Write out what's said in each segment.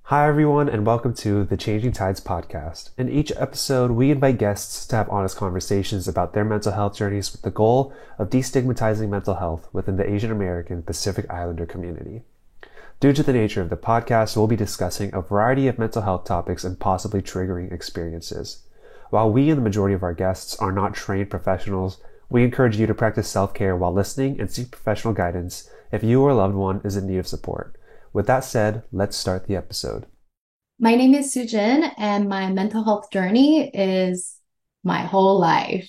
Hi, everyone, and welcome to the Changing Tides podcast. In each episode, we invite guests to have honest conversations about their mental health journeys with the goal of destigmatizing mental health within the Asian American Pacific Islander community. Due to the nature of the podcast, we'll be discussing a variety of mental health topics and possibly triggering experiences. While we and the majority of our guests are not trained professionals, we encourage you to practice self-care while listening and seek professional guidance if you or a loved one is in need of support. With that said, let's start the episode. My name is Sujin, and my mental health journey is my whole life.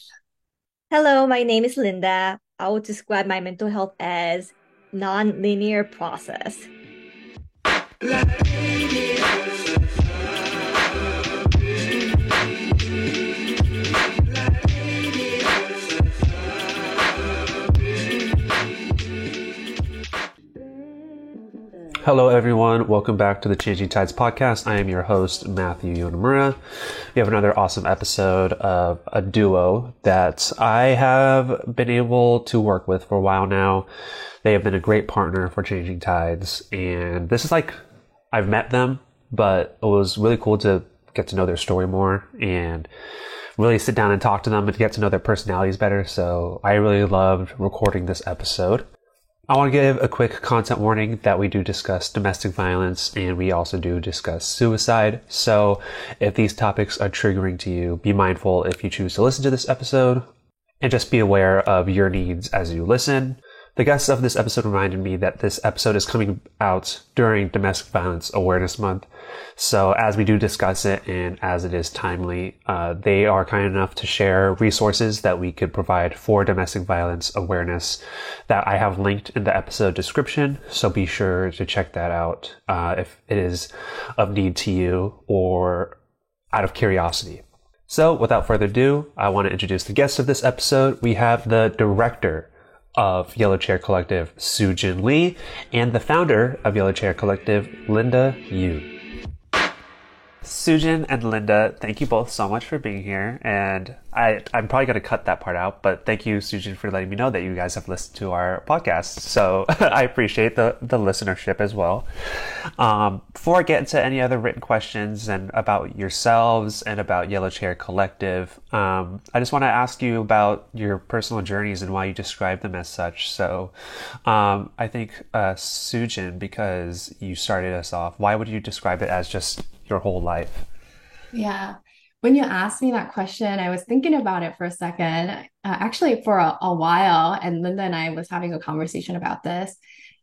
Hello, my name is Linda. I would describe my mental health as non-linear process. Hello, everyone. Welcome back to the Changing Tides podcast. I am your host, Matthew Yonamura. We have another awesome episode of a duo that I have been able to work with for a while now. They have been a great partner for Changing Tides. And this is like, I've met them, but it was really cool to get to know their story more and really sit down and talk to them and get to know their personalities better. So I really loved recording this episode. I want to give a quick content warning that we do discuss domestic violence and we also do discuss suicide. So if these topics are triggering to you, be mindful if you choose to listen to this episode and just be aware of your needs as you listen. The guests of this episode reminded me that this episode is coming out during Domestic Violence Awareness Month. So as we do discuss it and as it is timely, they are kind enough to share resources that we could provide for domestic violence awareness that I have linked in the episode description. So be sure to check that out if it is of need to you or out of curiosity. So without further ado, I want to introduce the guest of this episode. We have the director of Yellow Chair Collective, Sujin Lee, and the founder of Yellow Chair Collective, Linda Yu. Sujin and Linda, thank you both so much for being here. And I'm probably going to cut that part out, but thank you, Sujin, for letting me know that you guys have listened to our podcast. So I appreciate the listenership as well. Before I get into any other written questions and about yourselves and about Yellow Chair Collective, I just want to ask you about your personal journeys and why you describe them as such. So I think, Sujin, because you started us off, why would you describe it as just your whole life? Yeah. When you asked me that question, I was thinking about it for a second, actually for a while. And Linda and I was having a conversation about this.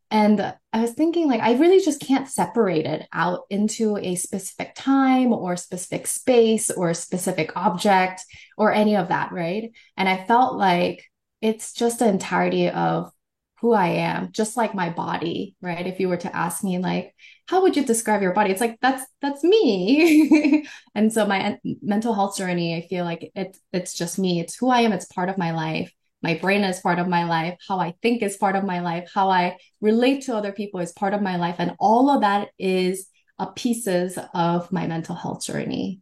And I was thinking, like, I really just can't separate it out into a specific time or specific space or specific object or any of that, right? And I felt like it's just the entirety of who I am, just like my body, right? If you were to ask me, like, how would you describe your body? It's like that's me. And so my mental health journey, I feel like it's just me. It's who I am. It's part of my life. My brain is part of my life. How I think is part of my life. How I relate to other people is part of my life. And all of that is a pieces of my mental health journey.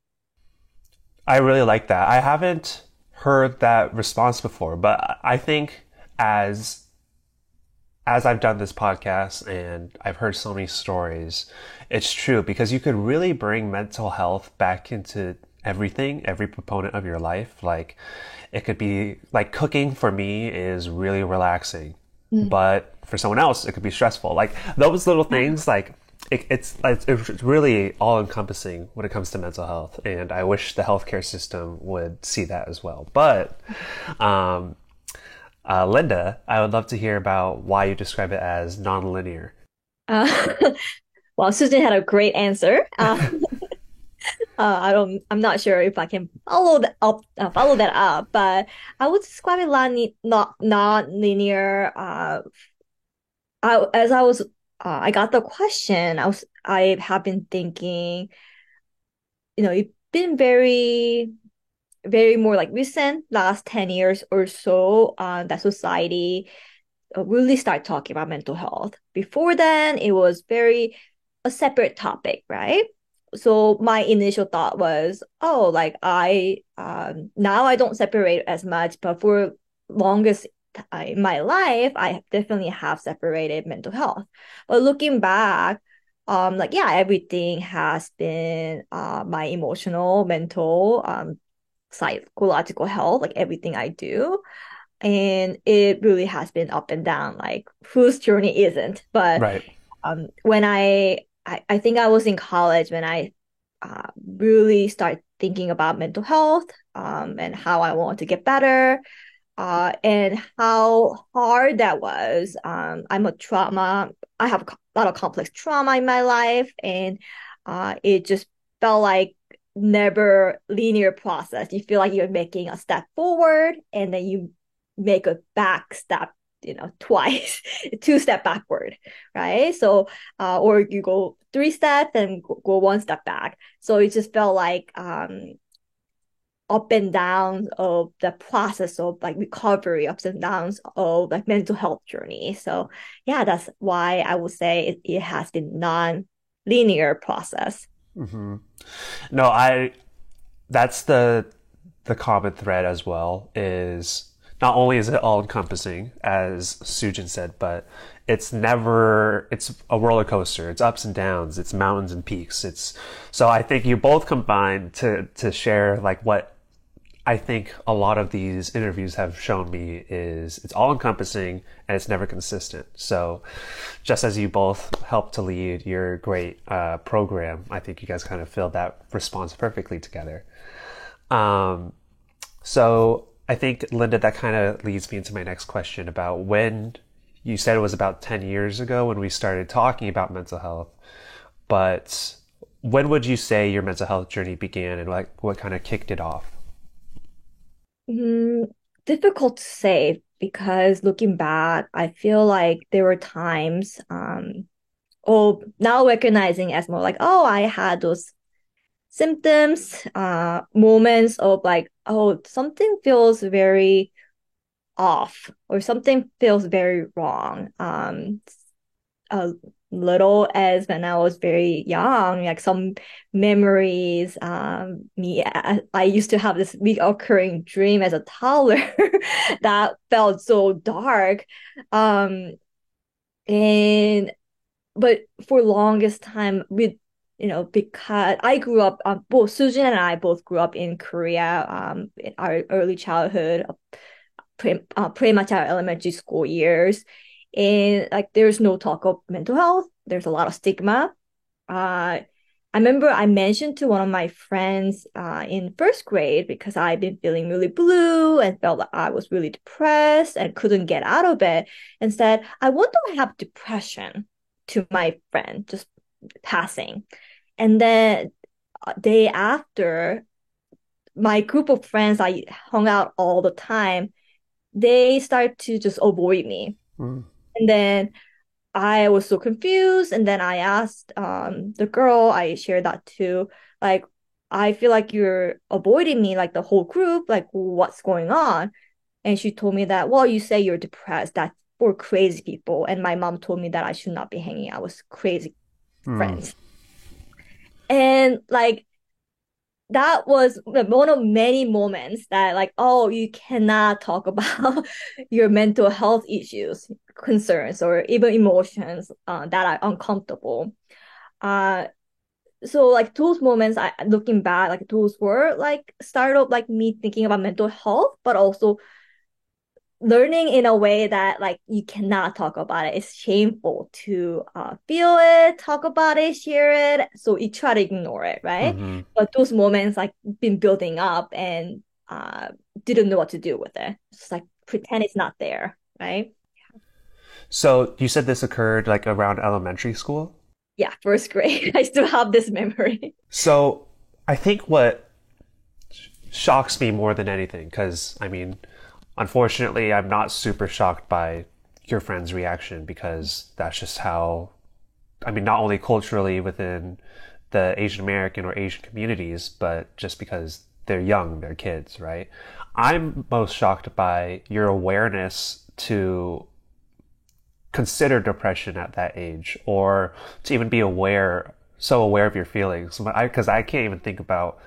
I really like that. I haven't heard that response before, but I think as I've done this podcast and I've heard so many stories, it's true because you could really bring mental health back into everything, every component of your life. Like it could be like cooking for me is really relaxing, Mm. but for someone else, it could be stressful. Like those little Yeah. things, like it's really all encompassing when it comes to mental health. And I wish the healthcare system would see that as well. But, um, Linda, I would love to hear about why you describe it as nonlinear. Uh, well, Susan had a great answer. I'm not sure if I can follow that up, but I would describe it not linear. As I got the question, I have been thinking, it's been very more like recent last 10 years or so that society really start talking about mental health. Before then, it was very a separate topic, right? So my initial thought was, oh, like I now I don't separate as much, but for longest in my life, I definitely have separated mental health. But looking back, like yeah, everything has been my emotional, mental, psychological health, like everything I do. And it really has been up and down, like whose journey isn't? But Right. when I think I was in college when I really started thinking about mental health, and how I want to get better, and how hard that was. I'm a trauma. I have a lot of complex trauma in my life, and it just felt like never linear process. You feel like you're making a step forward, and then you make a back step, twice, two step backward, right? So, or you go three steps and go one step back. So it just felt like up and downs of the process of like recovery, ups and downs of like mental health journey. So yeah, that's why I would say it has been non-linear process. Hmm. No, that's the common thread as well, is not only is it all encompassing, as Sujin said, but it's a roller coaster. It's ups and downs, it's mountains and peaks. So I think you both combined to share like what I think a lot of these interviews have shown me is it's all encompassing and it's never consistent. So just as you both helped to lead your great program, I think you guys kind of filled that response perfectly together. Um, so I think, Linda, that kind of leads me into my next question about when you said it was about 10 years ago when we started talking about mental health, but when would you say your mental health journey began and like what kind of kicked it off? Mm, difficult to say because looking back, I feel like there were times, oh, now recognizing as more like, oh, I had those symptoms, moments of like, oh, something feels very off or something feels very wrong. A little as when I was very young, like some memories. I used to have this recurring dream as a toddler that felt so dark. Um, and but for longest time with because I grew up both Sujin and I both grew up in Korea in our early childhood, pretty much our elementary school years, and like there's no talk of mental health, there's a lot of stigma. I remember I mentioned to one of my friends in first grade because I've been feeling really blue and felt like I was really depressed and couldn't get out of it, and said, I wonder I have depression, to my friend, just passing. And then day after, my group of friends I hung out all the time, they start to just avoid me. Mm. And then I was so confused. And then I asked the girl I shared that to, like, I feel like you're avoiding me, like the whole group, like what's going on? And she told me that, well, you say you're depressed. That's for crazy people. And my mom told me that I should not be hanging out with crazy Mm. friends. And like that was one of many moments that like, oh, you cannot talk about your mental health issues, concerns, or even emotions that are uncomfortable. Uh, so like those moments, I looking back, like those were like start of like me thinking about mental health, but also learning in a way that like you cannot talk about it. It's shameful to feel it, talk about it, share it. So you try to ignore it, right? Hmm. But those moments like been building up and didn't know what to do with it. It's like pretend it's not there, right? So you said this occurred like around elementary school? Yeah, first grade. I still have this memory. So I think what shocks me more than anything, because I mean, unfortunately, I'm not super shocked by your friend's reaction because that's just how, I mean, not only culturally within the Asian American or Asian communities, but just because they're young, they're kids, right? I'm most shocked by your awareness to consider depression at that age or to even be so aware of your feelings. Because I can't even think about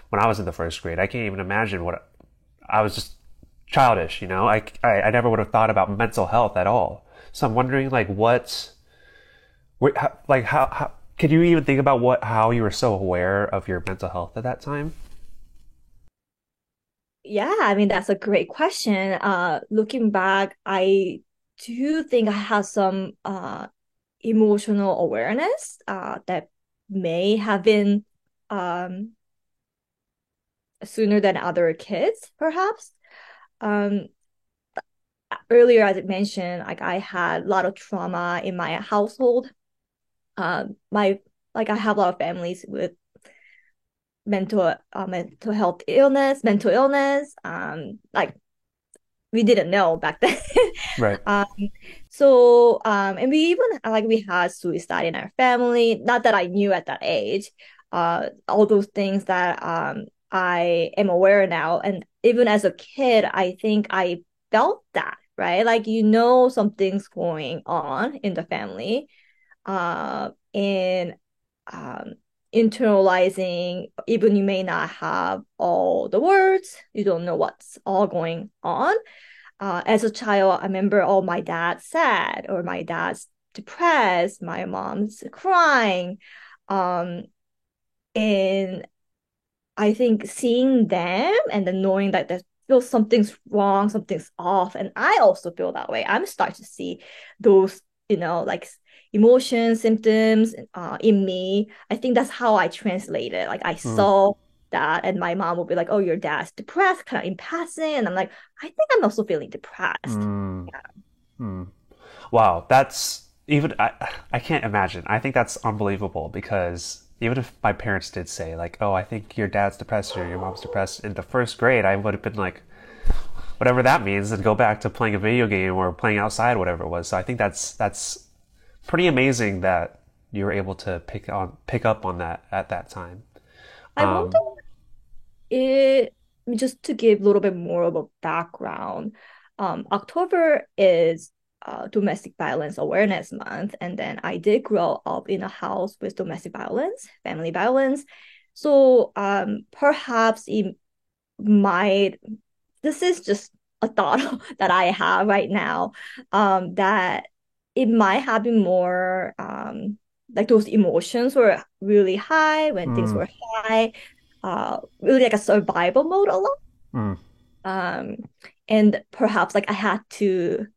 when I was in the first grade. I can't even imagine what I was just childish, you know? I never would have thought about mental health at all. So I'm wondering, like, like, how Could you even think about how you were so aware of your mental health at that time? Yeah, I mean, that's a great question. Looking back, I do think I have some emotional awareness that may have been um sooner than other kids, perhaps. Um, Earlier, as I mentioned, like I had a lot of trauma in my household. My like I have a lot of families with mental health illness, mental illness. Like we didn't know back then. Right. um, and we even like we had suicide in our family. Not that I knew at that age. All those things that I am aware now, and even as a kid, I think I felt that, right? Like something's going on in the family, and um internalizing, even you may not have all the words, you don't know what's all going on. As a child, I remember, oh, my dad's sad, or my dad's depressed, my mom's crying. Um, and I think seeing them and then knowing that there's feels something's wrong, something's off, and I also feel that way. I'm starting to see those, like emotions, symptoms in me. I think that's how I translate it. Like I Mm, saw that, and my mom would be like, "Oh, your dad's depressed, kind of in passing," and I'm like, "I think I'm also feeling depressed." mm, Yeah. mm. Wow, that's even I can't imagine. I think that's unbelievable because even if my parents did say like, "Oh, I think your dad's depressed or your mom's depressed," in the first grade, I would have been like, whatever that means, and go back to playing a video game or playing outside, whatever it was. So I think that's pretty amazing that you were able to pick up on that at that time. I wonder, Um, it just to give a little bit more of a background. October is Domestic Violence Awareness Month, and then I did grow up in a house with domestic violence, family violence. So perhaps it might, this is just a thought that I have right now, that it might have been more like those emotions were really high when things mm, were high, really like a survival mode a lot. mm, Um, and perhaps like I had to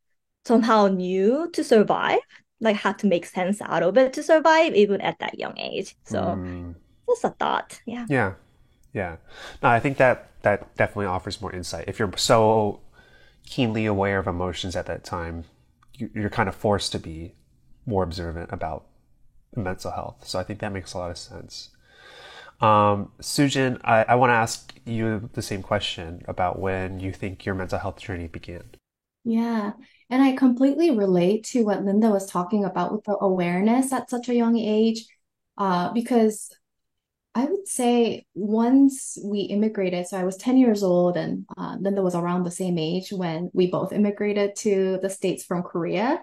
somehow knew to survive, like had to make sense out of it to survive even at that young age. So mm. just a thought. Yeah. Yeah, yeah. No, I think that definitely offers more insight. If you're so keenly aware of emotions at that time, you're kind of forced to be more observant about mental health. So I think that makes a lot of sense. Sujin, I want to ask you the same question about when you think your mental health journey began. Yeah. And I completely relate to what Linda was talking about with the awareness at such a young age. Because I would say once we immigrated, so I was 10 years old, and Linda was around the same age when we both immigrated to the States from Korea.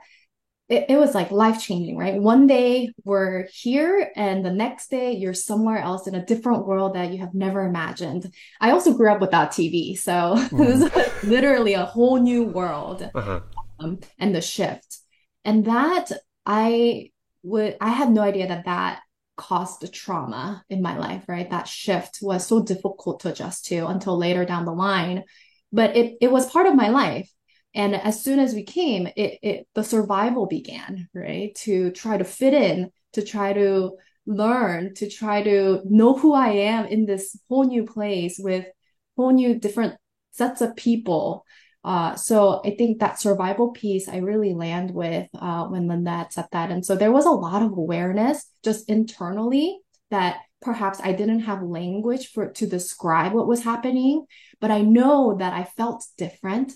It was like life changing, right? One day we're here, and the next day you're somewhere else in a different world that you have never imagined. I also grew up without TV, so this Mm. is literally a whole new world, Uh-huh. and the shift. And that I had no idea that that caused the trauma in my life, right? That shift was so difficult to adjust to until later down the line. But it was part of my life. And as soon as we came, the survival began, right? To try to fit in, to try to learn, to try to know who I am in this whole new place with whole new different sets of people. So I think that survival piece I really land with when Linda had said that. And so there was a lot of awareness just internally that perhaps I didn't have language for to describe what was happening, but I know that I felt different.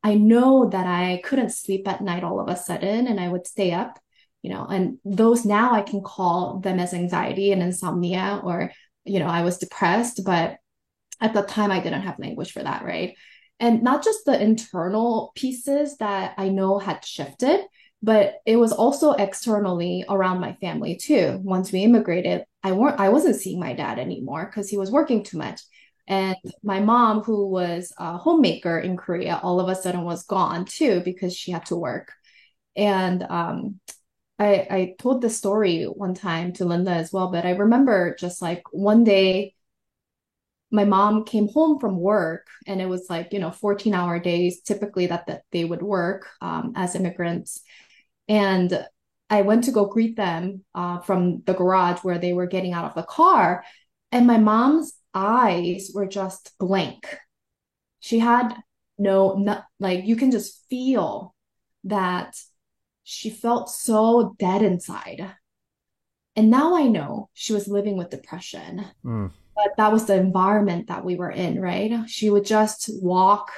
I know that I couldn't sleep at night all of a sudden and I would stay up, and those now I can call them as anxiety and insomnia, or, I was depressed, but at the time I didn't have language for that, right? And not just the internal pieces that I know had shifted, but it was also externally around my family too. Once we immigrated, I wasn't seeing my dad anymore because he was working too much. And my mom, who was a homemaker in Korea, all of a sudden was gone too because she had to work. And I told this story one time to Linda as well, but I remember just like one day my mom came home from work and it was like, 14-hour days typically that they would work as immigrants. And I went to go greet them from the garage where they were getting out of the car. And my mom's eyes were just blank. She had like you can just feel that she felt so dead inside. And now I know she was living with depression, Mm, but that was the environment that we were in, right? She would just walk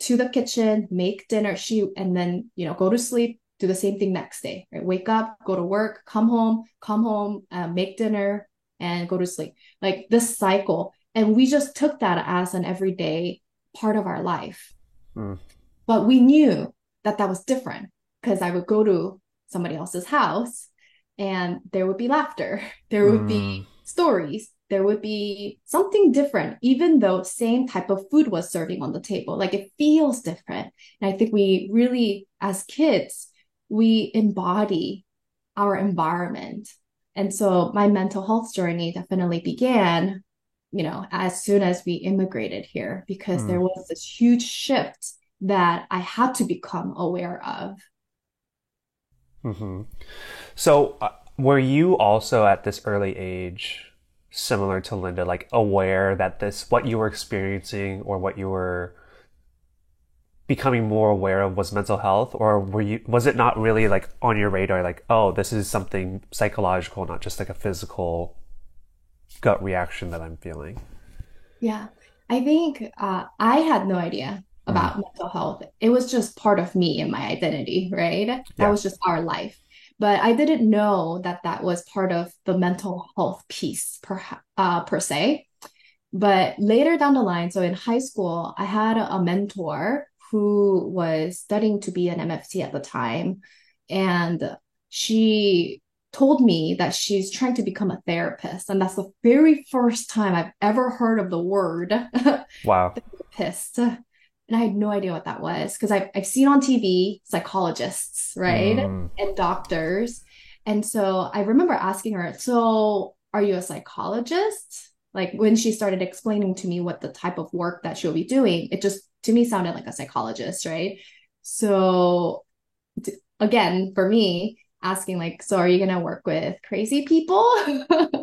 to the kitchen, make dinner, and then, go to sleep, do the same thing next day, right? Wake up, go to work, come home, make dinner, and go to sleep. Like this cycle. And we just took that as an everyday part of our life. mm, But we knew that that was different because I would go to somebody else's house and there would be laughter, there would be mm, stories, there would be something different, even though same type of food was serving on the table. Like it feels different. And I think we really, as kids, we embody our environment. And so my mental health journey definitely began, as soon as we immigrated here, because mm. there was this huge shift that I had to become aware of. Hmm. So, were you also at this early age, similar to Linda, like aware that what you were experiencing or what you were becoming more aware of was mental health, or was it not really like on your radar, like, oh, this is something psychological, not just like a physical gut reaction that I'm feeling? Yeah, I think I had no idea Mm, about mental health. It was just part of me and my identity, right? That yeah. was just our life. But I didn't know that that was part of the mental health piece per se. But later down the line, so in high school, I had a mentor who was studying to be an MFT at the time. And she told me that she's trying to become a therapist. And that's the very first time I've ever heard of the word Wow. therapist. And I had no idea what that was because I've seen on TV psychologists, right? Mm, And doctors. And so I remember asking her, so are you a psychologist? Like when she started explaining to me what the type of work that she'll be doing, it just to me sounded like a psychologist, right? So again, for me, asking like, so are you gonna work with crazy people?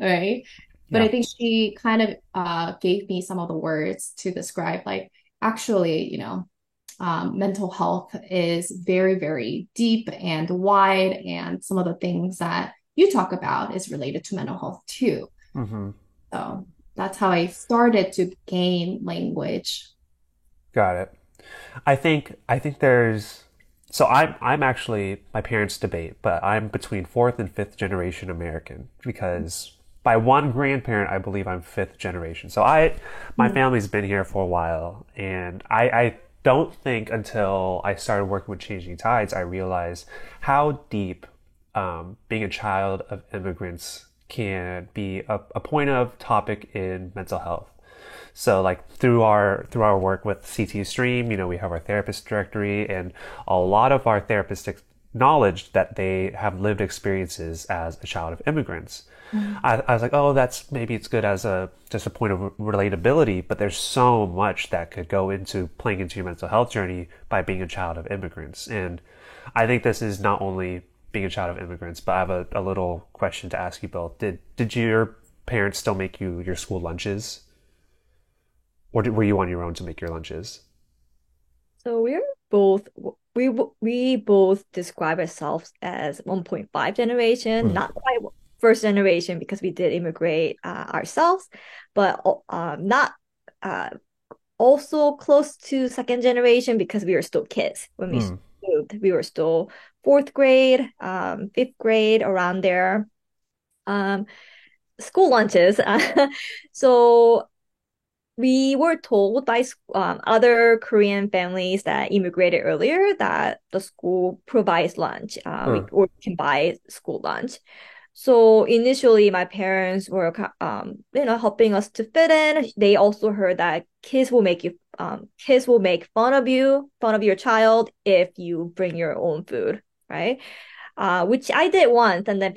Right. But yeah. I think she kind of gave me some of the words to describe like actually, mental health is very, very deep and wide, and some of the things that you talk about is related to mental health too. Hmm. So that's how I started to gain language. Got it. I think there's so I'm actually, my parents debate, but I'm between fourth and fifth generation American because by one grandparent I believe I'm fifth generation. So my Mm. family's been here for a while, and I don't think until I started working with Changing Tides I realized how deep being a child of immigrants can be a point of topic in mental health. So like through our work with CT Stream, we have our therapist directory, and a lot of our therapists acknowledged that they have lived experiences as a child of immigrants. Mm. I was like, oh, that's maybe it's good as just a point of relatability, but there's so much that could go into playing into your mental health journey by being a child of immigrants. And I think this is not only being a child of immigrants, but I have a little question to ask you both. Did your parents still make you your school lunches? Or were you on your own to make your lunches? So we both describe ourselves as 1.5 generation, Mm, not quite first generation because we did immigrate ourselves, but not uh, also close to second generation because we were still kids when we mm, moved. We were still fourth grade, fifth grade, around there. Um, School lunches. So we were told by other Korean families that immigrated earlier that the school provides lunch. huh, We can buy school lunch. So initially, my parents were, helping us to fit in. They also heard that kids will make fun of you, fun of your child if you bring your own food, right? which I did once, and then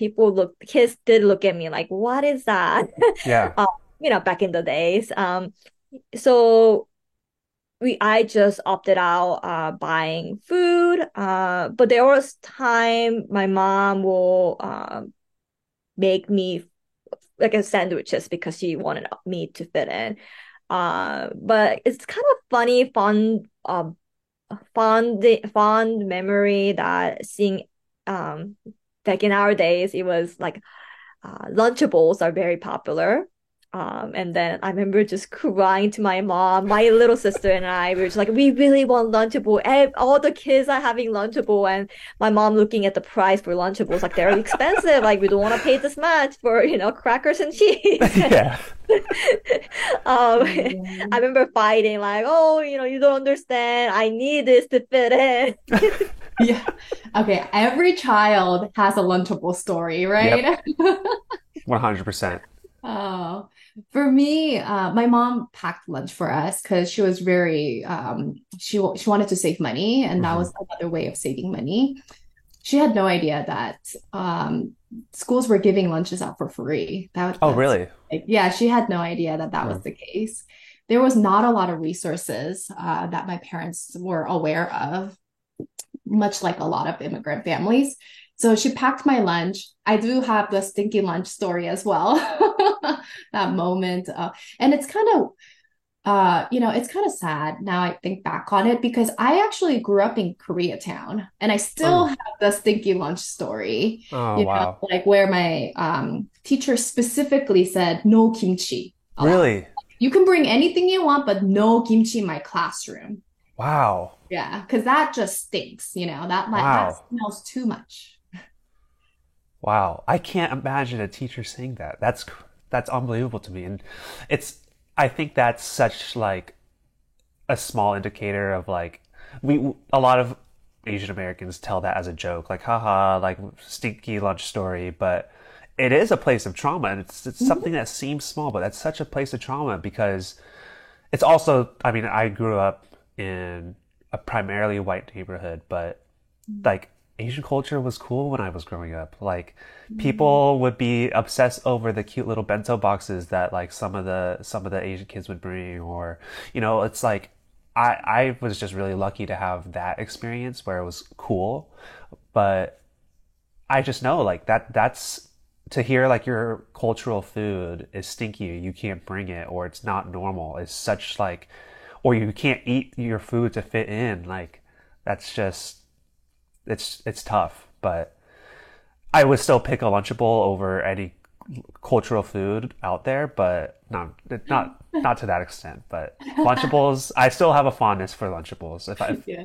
kids did look at me like, "What is that?" Yeah. uh, back in the days. So I just opted out buying food. But there was time my mom will make me like a sandwiches because she wanted me to fit in. But it's kind of funny, fond memory that seeing back in our days it was like Lunchables are very popular. And then I remember just crying to my mom, my little sister and I were just like, we really want Lunchable. All the kids are having Lunchable, and my mom looking at the price for Lunchables, like they're expensive. Like we don't want to pay this much for, crackers and cheese. Yeah. I remember fighting like, oh, you don't understand. I need this to fit in. Yeah. Okay. Every child has a Lunchable story, Yep. right? 100%. Oh, for me, my mom packed lunch for us because she was very she wanted to save money, and that Hmm. was another way of saving money. She had no idea that schools were giving lunches out for free. Oh, That's really? like, yeah, she had no idea that that Hmm. was the case. There was not a lot of resources that my parents were aware of, much like a lot of immigrant families. So she packed my lunch. I do have the stinky lunch story as well. That moment. And it's kind of it's kind of sad now I think back on it because I actually grew up in Koreatown and I still Oh, have the stinky lunch story, oh, wow. like where my teacher specifically said no kimchi allowed. Really? You can bring anything you want, but no kimchi in my classroom. Wow. Yeah, because that just stinks, that Wow. smells too much. Wow. I can't imagine a teacher saying that. That's unbelievable to me. And it's I think that's such like a small indicator of like we a lot of Asian Americans tell that as a joke, like haha, like stinky lunch story, but it is a place of trauma, and it's something Mhm. that seems small, but that's such a place of trauma because it's also, I mean, I grew up in a primarily white neighborhood, but like Asian culture was cool when I was growing up. Like Mhm. people would be obsessed over the cute little bento boxes that like some of the Asian kids would bring, or it's like I was just really lucky to have that experience where it was cool. But I just know like that's to hear like your cultural food is stinky, you can't bring it, or it's not normal, is such like, or you can't eat your food to fit in. Like that's just it's tough. But I would still pick a Lunchable over any cultural food out there, but not to that extent. But Lunchables, I still have a fondness for Lunchables. Yeah.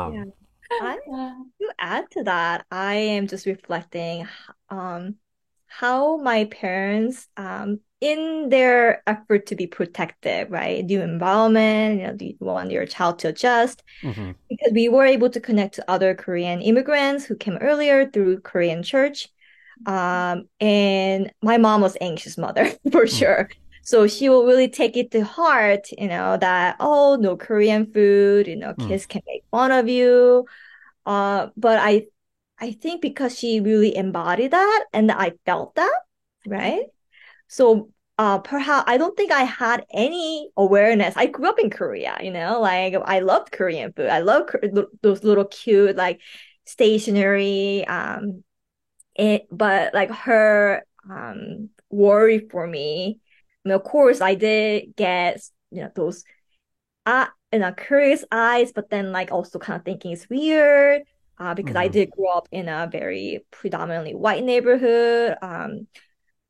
Yeah. Um, I To add to that, I am just reflecting um how my parents in their effort to be protective, right? New environment, do you want your child to adjust? mhm, Because we were able to connect to other Korean immigrants who came earlier through Korean church. And my mom was anxious mother for mm, sure. So she will really take it to heart, that, oh, no Korean food, mm, kids can make fun of you. But I think because she really embodied that and I felt that, right? So perhaps I don't think I had any awareness. I grew up in Korea, like I loved Korean food. I love those little cute like stationery. But like her worry for me, of course I did get those curious eyes, but then like also kind of thinking it's weird because I mhm. did grow up in a very predominantly white neighborhood.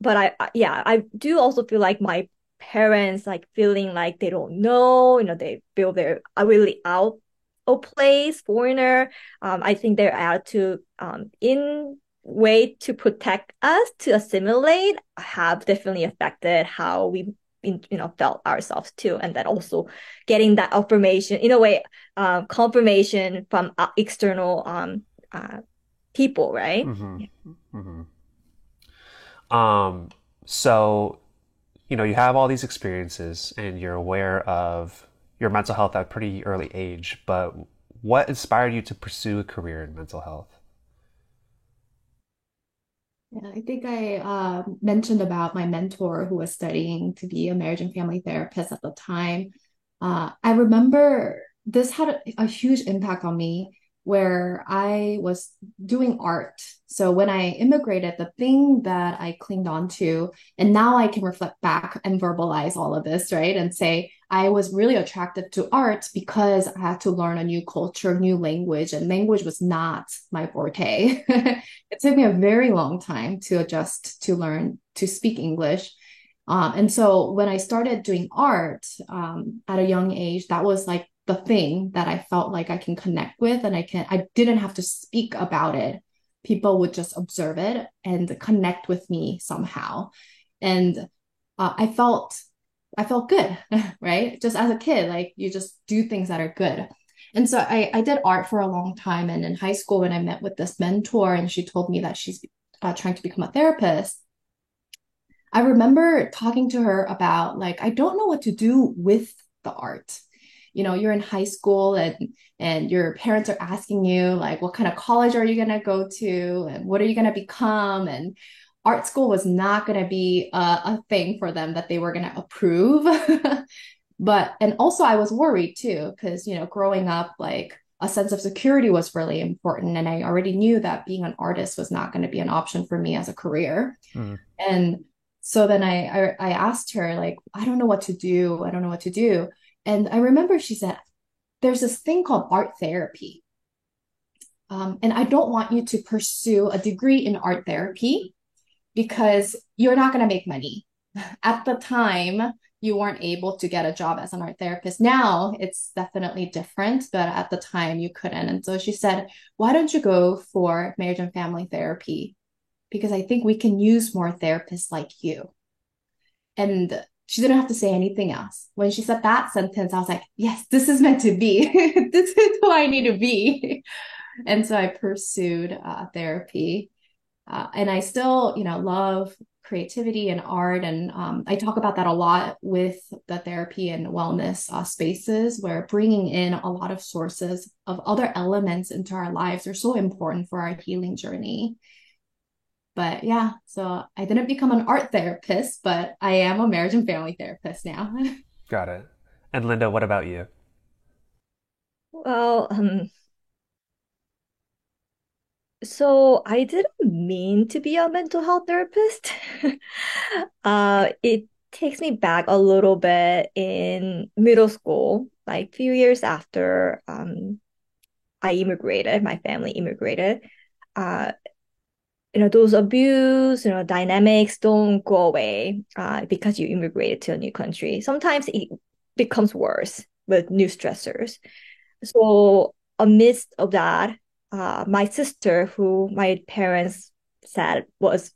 But yeah, I do also feel like my parents like feeling like they don't know, they feel they're really out of place, foreigner. I think their attitude in way to protect us, to assimilate, have definitely affected how we felt ourselves too. And then also getting that affirmation in a way, confirmation from external people, right? Hmm. Hmm. Um, so, you have all these experiences and you're aware of your mental health at a pretty early age, but what inspired you to pursue a career in mental health? Yeah, I think I mentioned about my mentor who was studying to be a marriage and family therapist at the time. I remember this had a huge impact on me where I was doing art. So when I immigrated, the thing that I clinged on to, and now I can reflect back and verbalize all of this, right? And say I was really attracted to art because I had to learn a new culture, new language, and language was not my forte. It took me a very long time to adjust to learn to speak English. And so when I started doing art at a young age, that was like the thing that I felt like I can connect with, and I didn't have to speak about it. People would just observe it and connect with me somehow. And I felt good, right? Just as a kid, like you just do things that are good. And so I did art for a long time. And in high school, when I met with this mentor and she told me that she's trying to become a therapist, I remember talking to her about like, I don't know what to do with the art. You know, you're in high school and your parents are asking you like, what kind of college are you going to go to and what are you going to become? And art school was not going to be a thing for them that they were going to approve. But, and also I was worried too, because, you know, growing up, like a sense of security was really important. And I already knew that being an artist was not going to be an option for me as a career. Mm. And so then I asked her, like, I don't know what to do. I don't know what to do. And I remember she said, there's this thing called art therapy. And I don't want you to pursue a degree in art therapy because you're not going to make money. At the time, you weren't able to get a job as an art therapist. Now it's definitely different, but at the time you couldn't. And so she said, why don't you go for marriage and family therapy? Because I think we can use more therapists like you. And she didn't have to say anything else. When she said that sentence, I was like, yes, this is meant to be. This is who I need to be. And so I pursued therapy. And I still, you know, love creativity and art. And I talk about that a lot with the therapy and wellness spaces, where bringing in a lot of sources of other elements into our lives are so important for our healing journey. But yeah, so I didn't become an art therapist, but I am a marriage and family therapist now. Got it. And Linda, what about you? Well, so I didn't mean to be a mental health therapist. It takes me back a little bit in middle school, like few years after I immigrated, my family immigrated. Uh, those abuse, dynamics don't go away because you immigrated to a new country. Sometimes it becomes worse with new stressors. So amidst of that, my sister, who my parents said was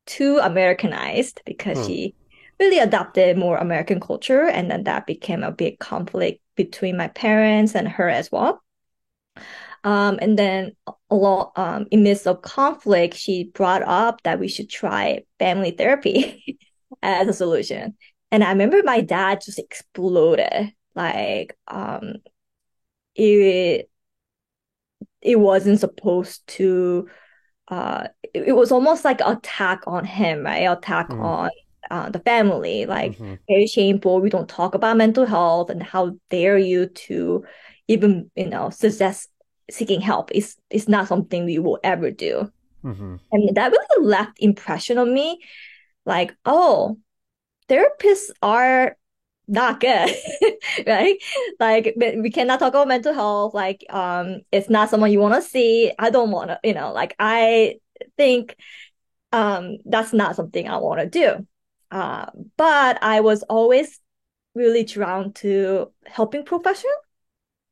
too Americanized because Hmm. she really adopted more American culture, and then that became a big conflict between my parents and her as well. And then a lot in midst of conflict, she brought up that we should try family therapy as a solution. And I remember my dad just exploded. Like it it wasn't supposed to it was almost like an attack on him, right? Attack Hmm. on the family, like Hmm. very shameful. We don't talk about mental health, and how dare you to even, suggest seeking help is not something we will ever do. Hmm. And that really left impression on me, like, oh, therapists are not good, right? Like we cannot talk about mental health. Like it's not someone you want to see. I don't want to, like I think that's not something I want to do. Uh, but I was always really drawn to helping profession,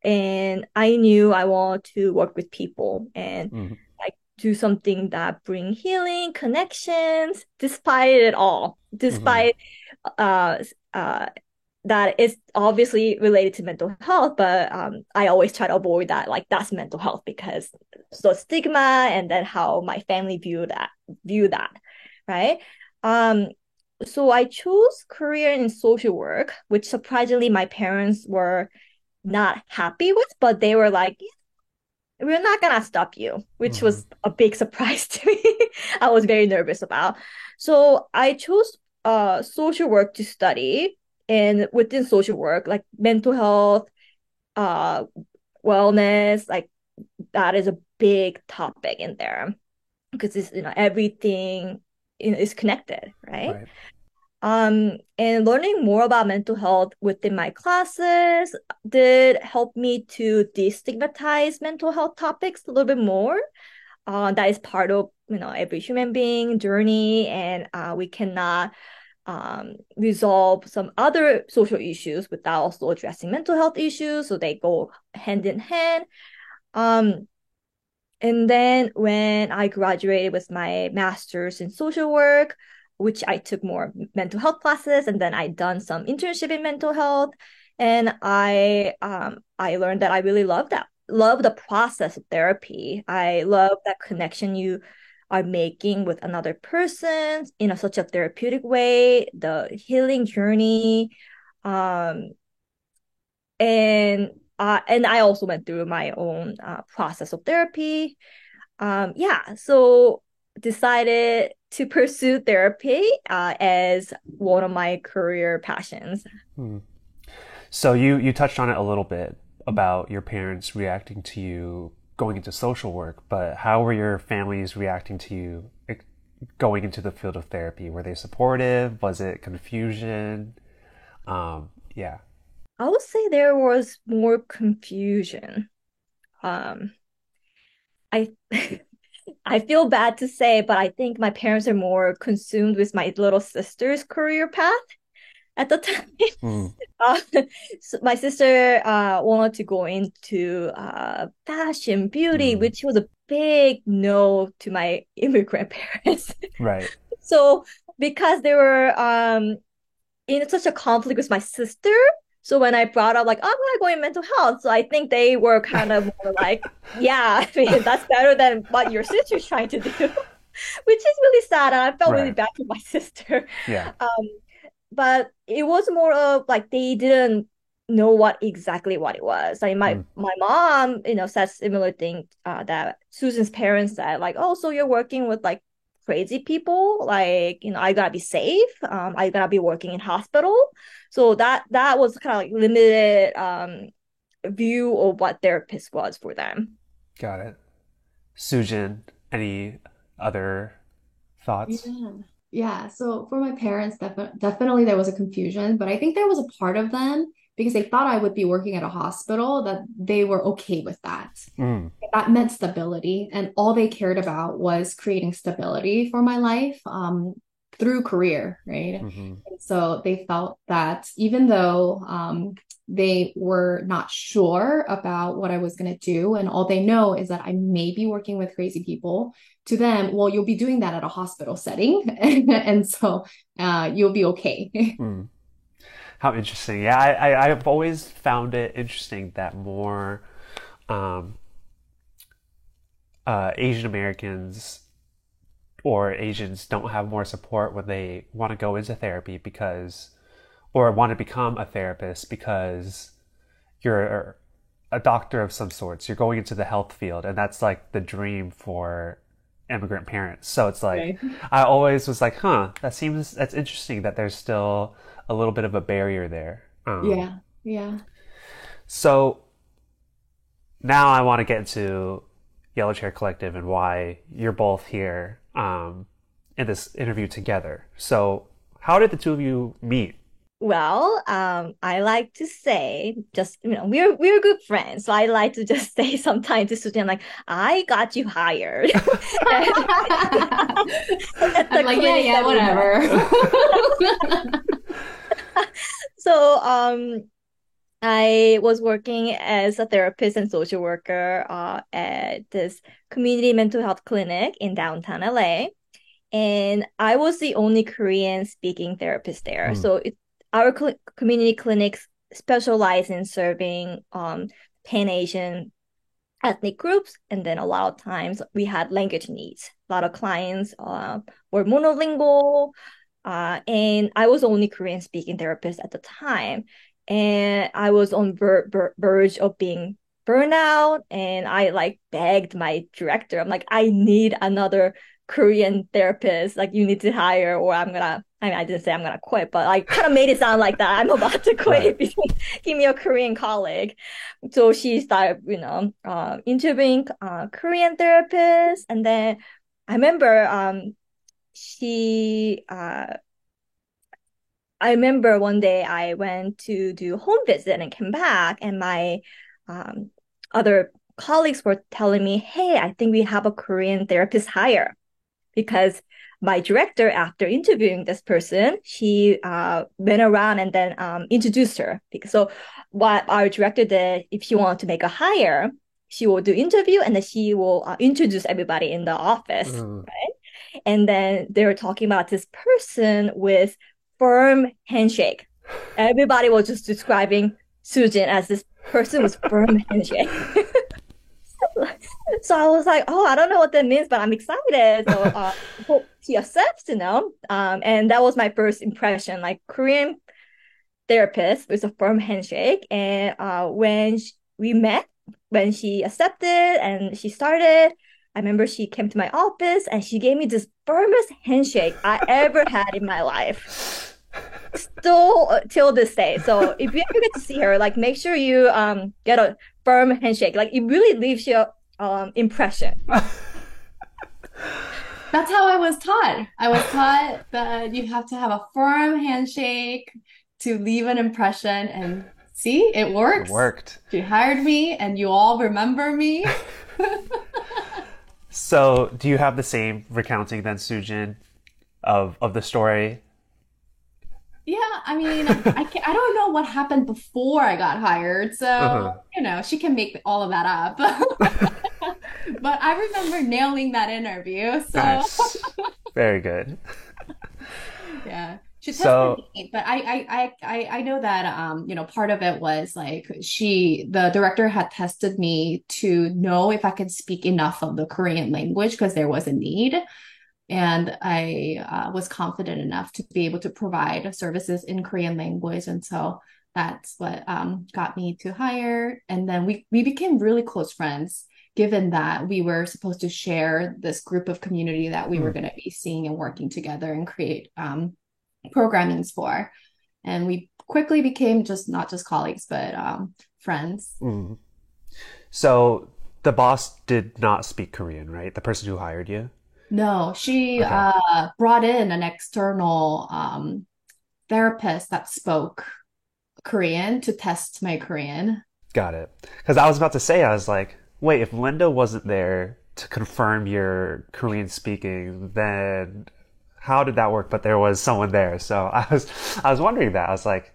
and I knew I want to work with people and Hmm. like do something that bring healing, connections, despite it all, Hmm. despite uh uh that is obviously related to mental health, but I always try to avoid that. Like that's mental health because the stigma and then how my family view that, right? Um, so I chose career in social work, which surprisingly my parents were not happy with, but they were like, we're not gonna stop you, which Hmm. was a big surprise to me. I was very nervous about. So I chose social work to study, and within social work, like mental health, uh, wellness, like that is a big topic in there because it's everything is connected, right? Right. And learning more about mental health within my classes did help me to destigmatize mental health topics a little bit more. That is part of every human being journey, and we cannot resolve some other social issues without also addressing mental health issues. So they go hand in hand. Um, and then when I graduated with my master's in social work, which I took more mental health classes, and then I done some internship in mental health, and I learned that I really love the process of therapy. I love that connection you are making with another person in such a therapeutic way, the healing journey, um, and I also went through my own process of therapy. Yeah, so decided to pursue therapy as one of my career passions. Hmm. So you touched on it a little bit about your parents reacting to you going into social work, but how were your families reacting to you going into the field of therapy? Were they supportive? Was it confusion? Yeah. I would say there was more confusion. Um, I I feel bad to say, but I think my parents are more consumed with my little sister's career path at the time. Mm. Uh, so my sister wanted to go into fashion, beauty, Mm. which was a big no to my immigrant parents. Right. So because they were in such a conflict with my sister, so when I brought up like, oh, I'm gonna go in mental health, so I think they were kind of more like, yeah, I mean, that's better than what your sister's trying to do, which is really sad, and I felt really Right. bad for my sister. Yeah. Um, but it was more of like they didn't know what it was. Like Mm. my mom, said similar thing that Susan's parents said, like, oh, so you're working with like crazy people, like I gotta be safe. I gotta be working in hospital. So that was kind of like limited view of what therapist was for them. Got it. Sujin, any other thoughts? Yeah. Yeah. So for my parents, definitely there was a confusion, but I think there was a part of them because they thought I would be working at a hospital that they were okay with that. Mm. That meant stability, and all they cared about was creating stability for my life through career, right? Hmm. And so they felt that even though they were not sure about what I was going to do, and all they know is that I may be working with crazy people, to them, well, you'll be doing that at a hospital setting. And so you'll be okay. Mm. How interesting. Yeah, I've always found it interesting that more um, Asian Americans or Asians don't have more support when they want to go into therapy because, or want to become a therapist because you're a doctor of some sorts. You're going into the health field, and that's like the dream for immigrant parents. So it's like, Right. I always was like, huh, that's interesting that there's still a little bit of a barrier there. Yeah. Yeah. So now I want to get into Yellow Chair Collective and why you're both here in this interview together. So, how did the two of you meet? Well, I like to say just we're good friends, so I like to just say sometimes to students like I got you hired at I'm the like, yeah, clinic yeah, that we met. whatever. So I was working as a therapist and social worker at this community mental health clinic in downtown LA. And I was the only Korean speaking therapist there. Mm. So our community clinics specialize in serving Pan Asian ethnic groups. And then a lot of times we had language needs. A lot of clients were monolingual. And I was the only Korean speaking therapist at the time. And I was on verge of being burnout, and I like begged my director. I'm like, I need another Korean therapist. Like, you need to hire, or I'm gonna. I mean, I didn't say I'm gonna quit, but I kind of made it sound like that I'm about to quit Right. if you don't give me a Korean colleague. So she started, interviewing Korean therapists, and then I remember she I remember one day I went to do home visit and came back, and my um, other colleagues were telling me, "Hey, I think we have a Korean therapist hire." Because my director, after interviewing this person, she went around and then introduced her. So what our director did, if she wanted to make a hire, she will do interview and then she will introduce everybody in the office. Mm. And then they were talking about this person with firm handshake. Everybody was just describing Sujin as this person with firm handshake. So I was like, oh, I don't know what that means, but I'm excited. So hope he accepts, and that was my first impression, like Korean therapist with a firm handshake. And when we met, when she accepted and she started, I remember she came to my office and she gave me this firmest handshake I ever had in my life. Still till this day. So if you ever get to see her, like make sure you get a firm handshake. Like it really leaves your impression. That's how I was taught. I was taught that you have to have a firm handshake to leave an impression. And see, it It works. worked. She hired me, and you all remember me. So, do you have the same recounting then, Sujin, of the story? Yeah, I mean, I don't know what happened before I got hired, so Uh-huh. she can make all of that up. But I remember nailing that interview, so Nice. Very good. yeah. She tested So, me, but I know that part of it was like the director had tested me to know if I could speak enough of the Korean language because there was a need. And I was confident enough to be able to provide services in Korean language. And so that's what got me to hire. And then we became really close friends, given that we were supposed to share this group of community that we were hmm, going to be seeing and working together and create programmings for. And we quickly became just not just colleagues, but friends. hmm. So the boss did not speak Korean, right? The person who hired you? No, she Okay. brought in an external therapist that spoke Korean to test my Korean. Got it. Because I was about to say, I was like, wait, if Linda wasn't there to confirm your Korean speaking, then how did that work? But there was someone there. So I was wondering that. I was like,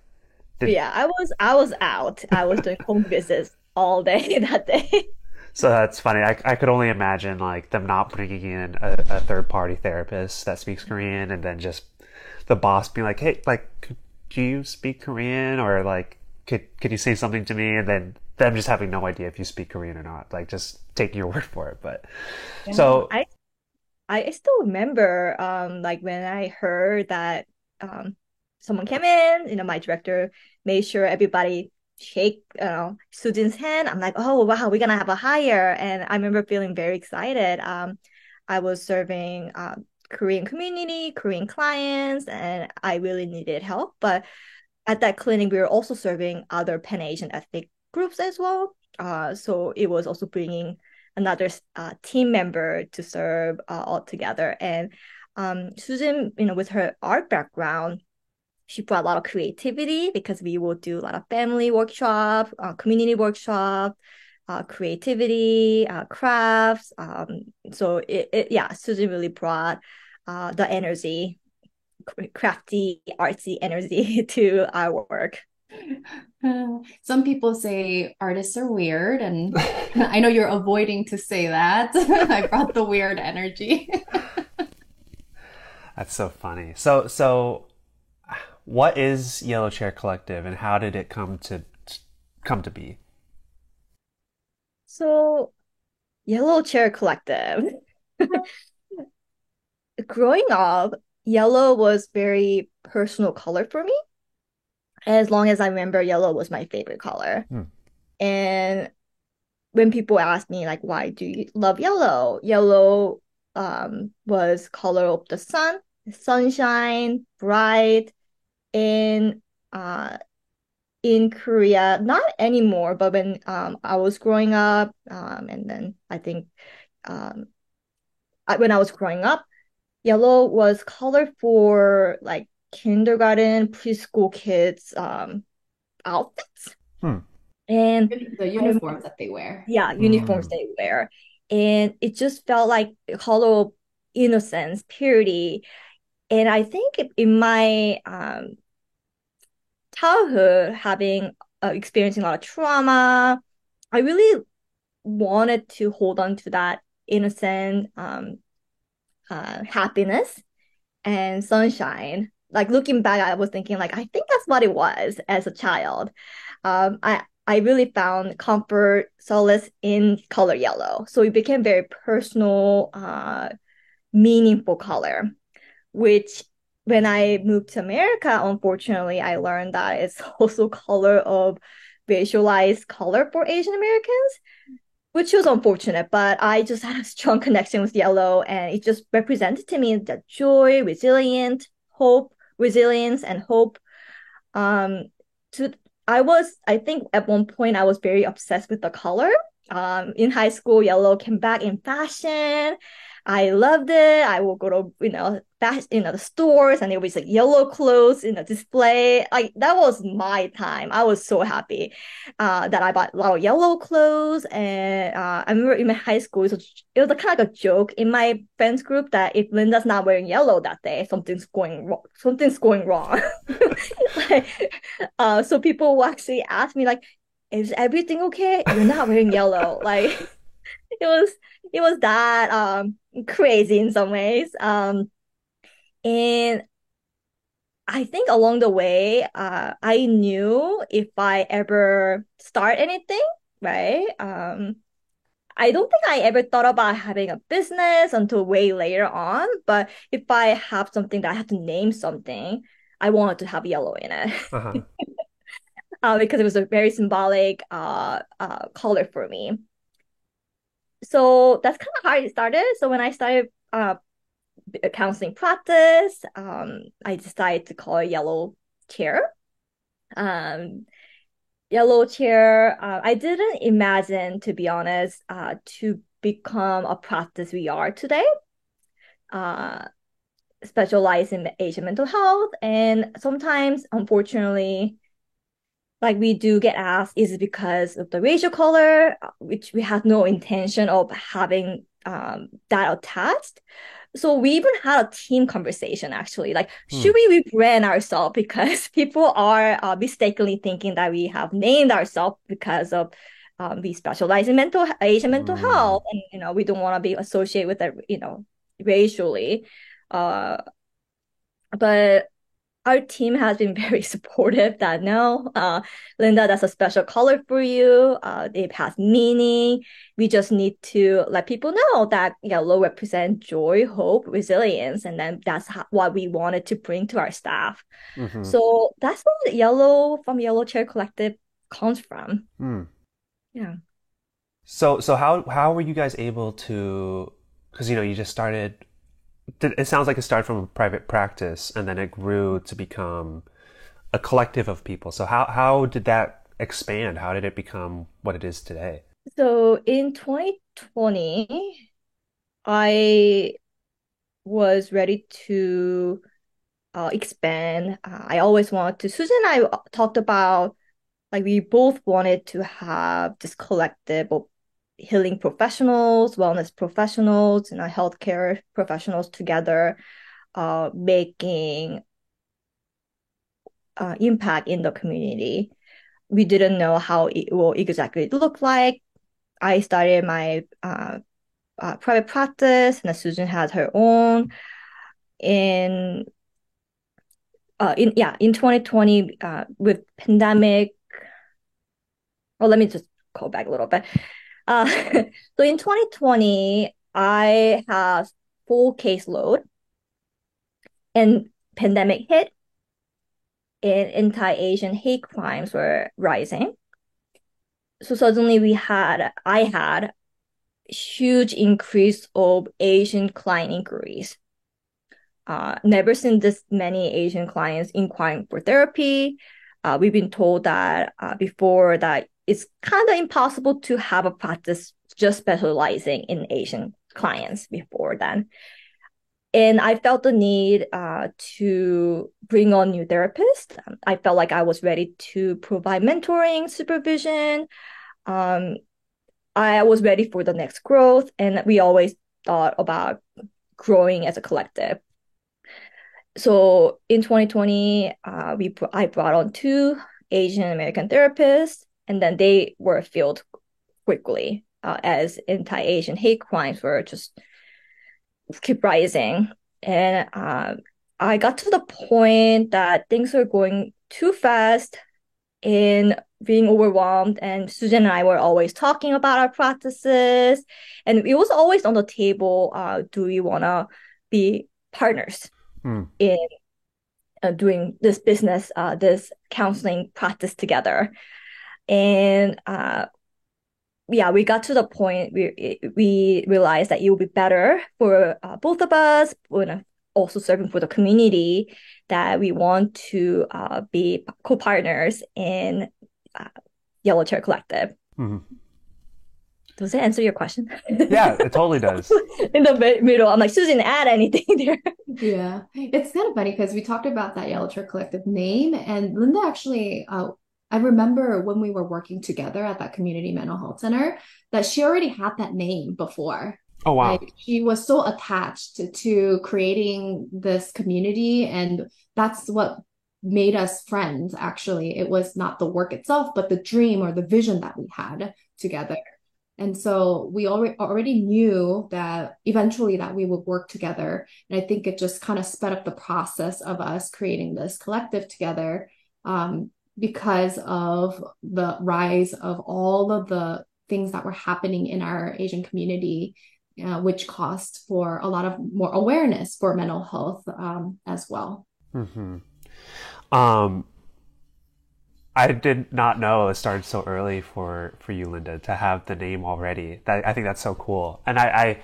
But did, yeah, I was out. I was doing home visits all day that day. so that's funny. I could only imagine like them not bringing in a third party therapist that speaks Korean and then just the boss being like, hey, like, do you speak Korean? Or like, could you say something to me? And then them just having no idea if you speak Korean or not, like just taking your word for it. But Yeah. so, I still remember like when I heard that someone came in, my director made sure everybody shake Sujin's hand. I'm like, oh wow, we're gonna have a hire. And I remember feeling very excited. I was serving Korean community, Korean clients, and I really needed help. But at that clinic, we were also serving other Pan Asian ethnic groups as well. So it was also bringing another team member to serve all together. And Susan, with her art background, she brought a lot of creativity because we will do a lot of family workshop, community workshop, creativity, crafts. So yeah, Susan really brought the energy, crafty, artsy energy to our work. Some people say artists are weird, and I know you're avoiding to say that. I brought the weird energy. that's so funny. So what is Yellow Chair Collective and how did it come to be? So, Yellow Chair Collective. Growing up, yellow was very personal color for me. As long as I remember, yellow was my favorite color. Hmm. And when people ask me like, why do you love yellow? Yellow was color of the sun, sunshine, bright, and in Korea, not anymore, but when I was growing up, and then I think um, when I was growing up, yellow was color for like kindergarten, preschool kids outfits. Hmm. And The uniforms that they wear. yeah, uniforms Mm. they wear. And it just felt like a color of innocence, purity. And I think in my childhood, having experiencing a lot of trauma, I really wanted to hold on to that innocent happiness and sunshine. Like looking back, I was thinking like I think that's what it was as a child. I really found comfort, solace in color yellow. So it became very personal, meaningful color, which when I moved to America, unfortunately, I learned that it's also color of racialized color for Asian Americans, which was unfortunate, but I just had a strong connection with yellow and it just represented to me that joy, resilience and hope. Um, to I think at one point I was very obsessed with the color. In high school, yellow came back in fashion. I loved it. I will go to the stores and it was like yellow clothes in the display. Like that was my time. I was so happy that I bought a lot of yellow clothes. And I remember in my high school, it was kind of like a joke in my friends group that if Linda's not wearing yellow that day, something's going wrong. Something's going wrong. Like, so people will actually ask me like, "Is everything okay? You're not wearing yellow." Like it was it was that crazy in some ways. And I think along the way, I knew if I ever start anything, right? I don't think I ever thought about having a business until way later on. But if I have something that I have to name something, I wanted to have yellow in it. Uh-huh. Because it was a very symbolic color for me. So that's kind of how it started. So when I started counseling practice, I decided to call it Yellow Chair. Um, Yellow Chair, I didn't imagine, to be honest, to become a practice we are today. Uh, Specialize in Asian mental health. And sometimes, unfortunately, like we do get asked, is it because of the racial color, which we have no intention of having that attached. So we even had a team conversation actually, like Hmm. should we rebrand ourselves because people are mistakenly thinking that we have named ourselves because of we specialize in Asian mental Mm. health, and we don't want to be associated with that, racially. Uh, but our team has been very supportive that no, Linda, that's a special color for you. It has meaning. We just need to let people know that yellow represents joy, hope, resilience, and then that's what we wanted to bring to our staff. Mm-hmm. So that's where the yellow from Yellow Chair Collective comes from. Mm. Yeah. So how were you guys able to? Because you just started. It sounds like it started from a private practice and then it grew to become a collective of people. So how did that expand? How did it become what it is today? So in 2020, I was ready to expand. I always wanted to. Susan and I talked about like we both wanted to have this collective of healing professionals, wellness professionals, and healthcare professionals together, making impact in the community. We didn't know how it will exactly look like. I started my private practice, and Susan had her own. In in 2020, with pandemic. Well, let me just go back a little bit. Uh, so in 2020, I have full caseload, and pandemic hit, and anti-Asian hate crimes were rising. So suddenly I had huge increase of Asian client inquiries. Never seen this many Asian clients inquiring for therapy. We've been told that before that it's kind of impossible to have a practice just specializing in Asian clients before then. And I felt the need to bring on new therapists. I felt like I was ready to provide mentoring, supervision. Um, I was ready for the next growth, and we always thought about growing as a collective. So in 2020, I brought on two Asian American therapists, and then they were filled quickly as anti-Asian hate crimes were just keep rising. And I got to the point that things were going too fast and being overwhelmed. And Susan and I were always talking about our practices. And it was always on the table, do we want to be partners Hmm. in doing this business, this counseling practice together? And yeah, we got to the point we realized that it would be better for both of us, also serving for the community, that we want to be co-partners in uh, Yellow Chair Collective. Mhm. Does that answer your question? Yeah, it totally does. In the middle, I'm like, Susan, add anything there. Yeah, it's kind of funny because we talked about that Yellow Chair Collective name, and Linda actually, I remember when we were working together at that community mental health center, that she already had that name before. Oh, wow. Like she was so attached to creating this community, and that's what made us friends, actually. It was not the work itself, but the dream or the vision that we had together. And so we already knew that eventually that we would work together. And I think it just kind of sped up the process of us creating this collective together, because of the rise of all of the things that were happening in our Asian community, which caused for a lot of more awareness for mental health, as well. Hmm. Um, I did not know it started so early for you, Linda, to have the name already. I think that's so cool. And I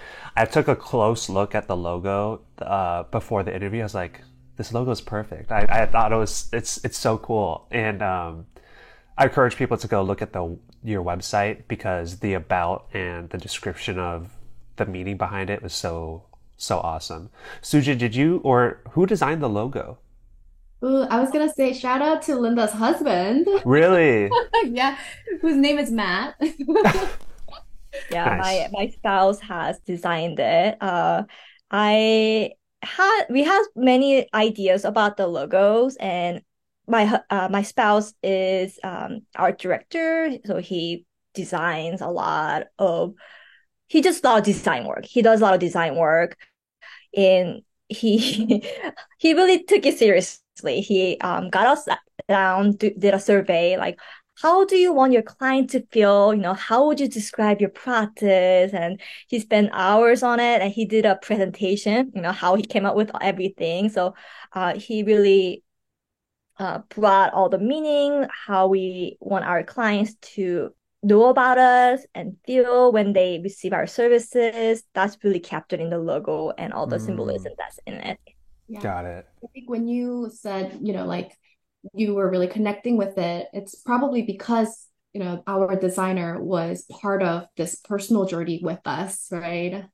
took a close look at the logo before the interview. I was like, this logo is perfect. I thought it's so cool. And I encourage people to go look at your website, because the about and the description of the meaning behind it was so awesome. Sujin, did you or who designed the logo? Ooh, I was gonna say shout out to Linda's husband. Really? Yeah, whose name is Matt. Yeah, Nice. my spouse has designed it. I we have many ideas about the logos, and my spouse is art director, so he designs a lot of he just a lot of design work. He does a lot of design work, and he he really took it seriously. He got us down, did a survey like how do you want your client to feel? How would you describe your practice? And he spent hours on it, and he did a presentation. How he came up with everything. So he really brought all the meaning, how we want our clients to know about us and feel when they receive our services. That's really captured in the logo and all the Mm, symbolism that's in it. Yeah. got it. I think when you said, like you were really connecting with it, it's probably because, our designer was part of this personal journey with us, right?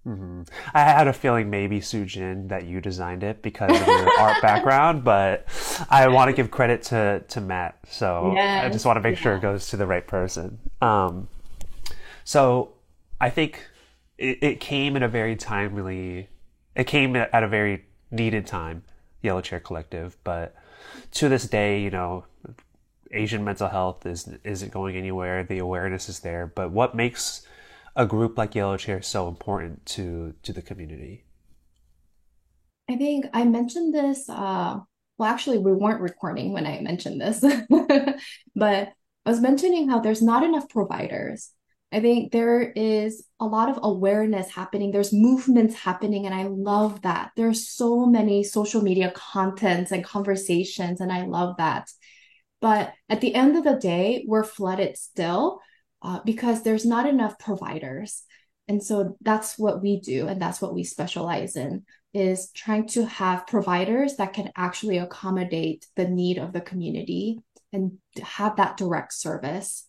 Hmm. I had a feeling maybe Sujin that you designed it because of your art background, but I want to give credit to Matt, so I just Yes. want to make sure it Yeah. goes to the right person. So I think it came in a very timely, it came at a very needed time, Yellow Chair Collective, but to this day, Asian mental health isn't going anywhere. The awareness is there, but what makes a group like Yellow Chair so important to the community? I think I mentioned this, well, actually, we weren't recording when I mentioned this, but I was mentioning how there's not enough providers. I think there is a lot of awareness happening. There's movements happening, and I love that. There's so many social media contents and conversations, and I love that. But at the end of the day, we're flooded still because there's not enough providers. And so that's what we do, and that's what we specialize in, is trying to have providers that can actually accommodate the need of the community and have that direct service.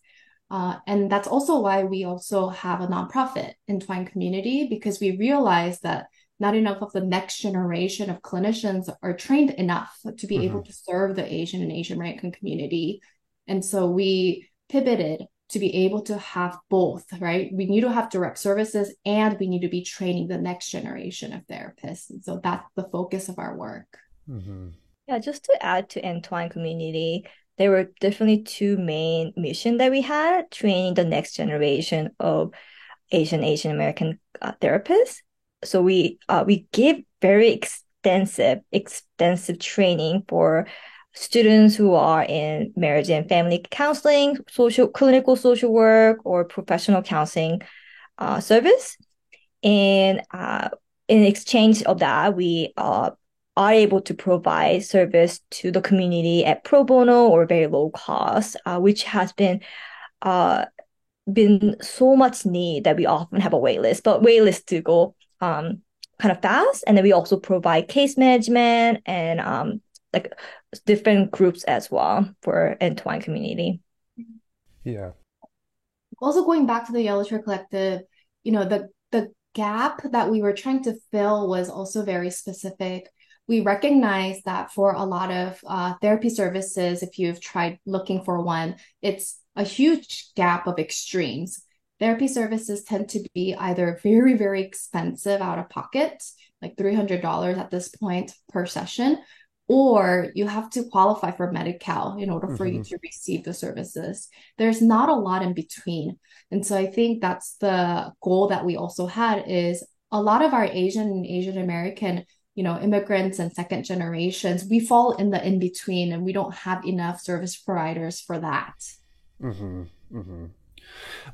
And that's also why we also have a nonprofit, Entwine Community, because we realize that not enough of the next generation of clinicians are trained enough to be able Hmm. to serve the Asian and Asian American community. And so we pivoted to be able to have both, right? We need to have direct services and we need to be training the next generation of therapists. And so that's the focus of our work. Hmm. Yeah, just to add to Entwine Community, there were definitely two main missions that we had, training the next generation of Asian American therapists. So we give very extensive training for students who are in marriage and family counseling, clinical social work, or professional counseling service. And in exchange of that, we are able to provide service to the community at pro bono or very low cost, which has uh, been so much need that we often have a wait list, but wait list to go kind of fast. And then we also provide case management and like different groups as well for Entwine Community. Yeah. Also going back to the Yellow Chair Collective, the gap that we were trying to fill was also very specific. We recognize that for a lot of therapy services, if you've tried looking for one, it's a huge gap of extremes. Therapy services tend to be either very, very expensive out of pocket, like $300 at this point per session, or you have to qualify for Medi-Cal in order for you Hmm. to receive the services. There's not a lot in between. And so I think that's the goal that we also had, is a lot of our Asian and Asian American, immigrants and second generations, we fall in the in between and we don't have enough service providers for that. Hmm. Hmm.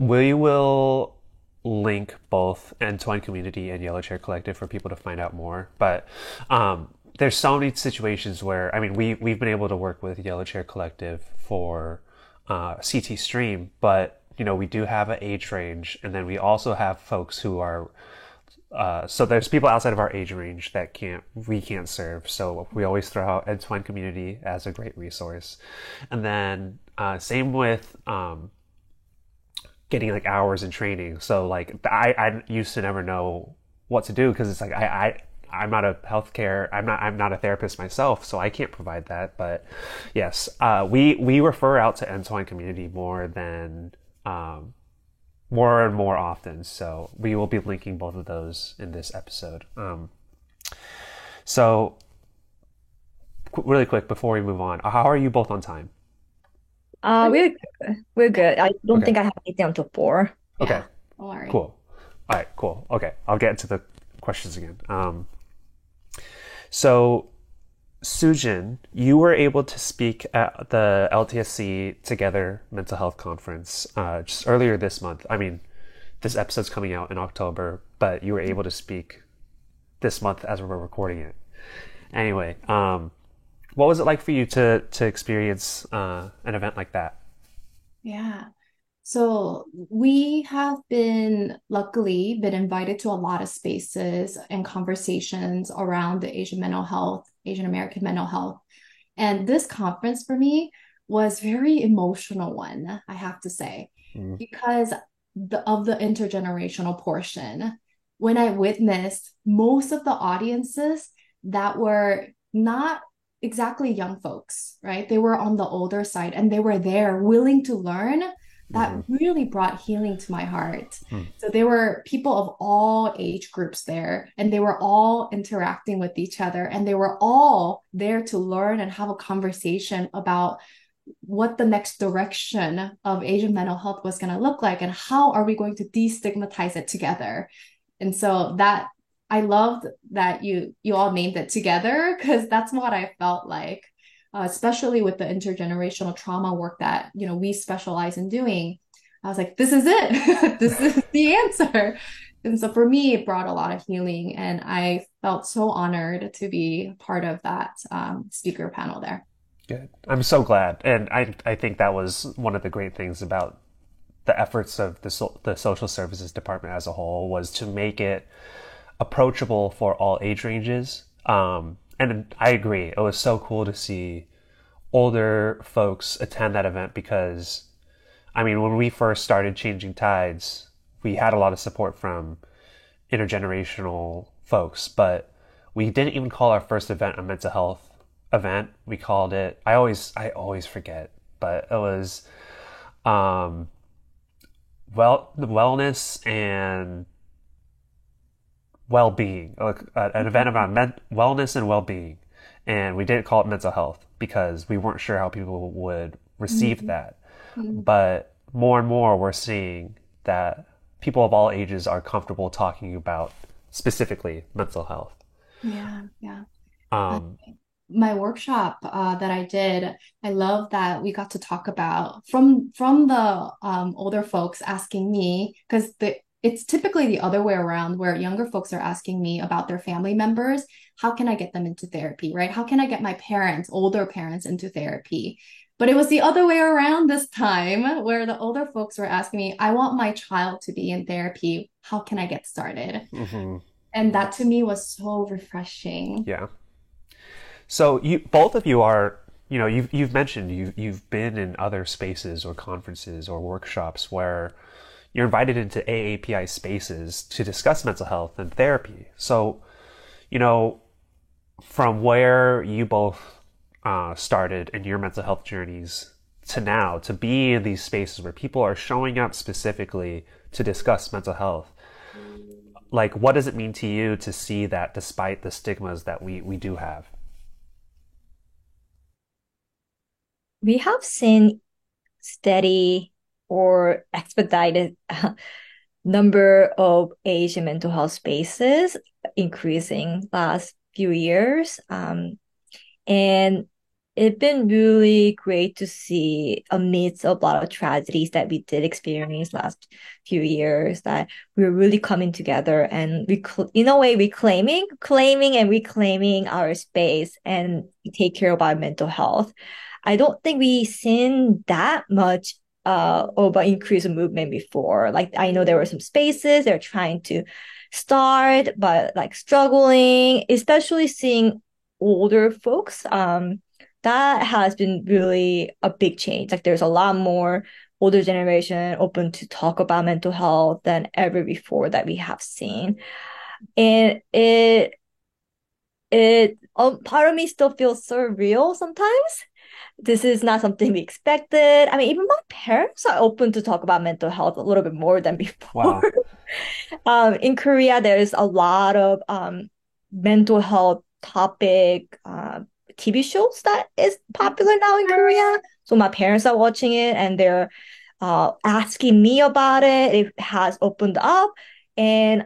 We will link both Entwine Community and Yellow Chair Collective for people to find out more. But there's so many situations where, I mean, we've been able to work with Yellow Chair Collective for CT Stream, but we do have an age range, and then we also have folks who are so there's people outside of our age range that we can't serve. So we always throw out Entwine Community as a great resource, and then same with getting like hours in training. So like I used to never know what to do because it's like I'm not a healthcare, I'm not a therapist myself, so I can't provide that. But yes, we refer out to Entwine Community more and more often. So we will be linking both of those in this episode. So really quick before we move on, how are you both on time? We're good. We're good. I don't Okay. think I have anything until 4. Okay. Yeah, don't worry. Cool. All right. Cool. Okay. I'll get into the questions again. So Sujin, you were able to speak at the LTSC Together Mental Health Conference just earlier this month. I mean, this episode's coming out in October, but you were able to speak this month as we're recording it. Anyway, what was it like for you to experience an event like that? Yeah. So we have luckily been invited to a lot of spaces and conversations around the Asian mental health, Asian American mental health. And this conference for me was very emotional one, I have to say, Mm. because of the intergenerational portion. When I witnessed most of the audiences that were not exactly young folks, right? They were on the older side and they were there willing to learn. Mm-hmm. That really brought healing to my heart. Mm. So there were people of all age groups there, and they were all interacting with each other, and they were all there to learn and have a conversation about what the next direction of Asian mental health was going to look like and how are we going to destigmatize it together. And so that I loved that you all named it together, because that's what I felt like, especially with the intergenerational trauma work that we specialize in doing. I was like, this is it. This is the answer. And so for me, it brought a lot of healing, and I felt so honored to be part of that speaker panel there. Good. I'm so glad. And I think that was one of the great things about the efforts of the social services department as a whole was to make it approachable for all age ranges. And I agree. It was so cool to see older folks attend that event because, I mean, when we first started Changing Tides, we had a lot of support from intergenerational folks, but we didn't even call our first event a mental health event. We called it, I always forget, but it was, um, wellness and well-being, an event about wellness and well-being. And we didn't call it mental health because we weren't sure how people would receive Mhm. that. Mhm. But more and more, we're seeing that people of all ages are comfortable talking about specifically mental health. Yeah, yeah. Uh, Um, my workshop that I did, I love that we got to talk about from the older folks asking me because the it's typically the other way around where younger folks are asking me about their family members. How can I get them into therapy, right? How can I get my parents, older parents, into therapy? But it was the other way around this time where the older folks were asking me, I want my child to be in therapy. How can I get started? mhm, And that to me was so refreshing. yeah. So you both of you are, you've mentioned you've been in other spaces or conferences or workshops where you're invited into AAPI spaces to discuss mental health and therapy. So, you know, from where you both started in your mental health journeys to now, to be in these spaces where people are showing up specifically to discuss mental health, like what does it mean to you to see that despite the stigmas that we do have? We have seen steady or expedited number of Asian mental health spaces increasing last few years. And it's been really great to see amidst a lot of tragedies that we did experience last few years that we're really coming together and in a way claiming and reclaiming our space and take care of our mental health. I don't think we've seen that much of an increase in movement before. Like I know there were some spaces they're trying to start, but like struggling, especially seeing older folks. That has been really a big change. Like there's a lot more older generation open to talk about mental health than ever before that we have seen. And part of me still feels surreal sometimes. This is not something we expected. I mean, even my parents are open to talk about mental health a little bit more than before. Wow. In Korea, there's a lot of mental health topic TV shows that is popular now in Korea. So my parents are watching it and they're asking me about it. It has opened up, and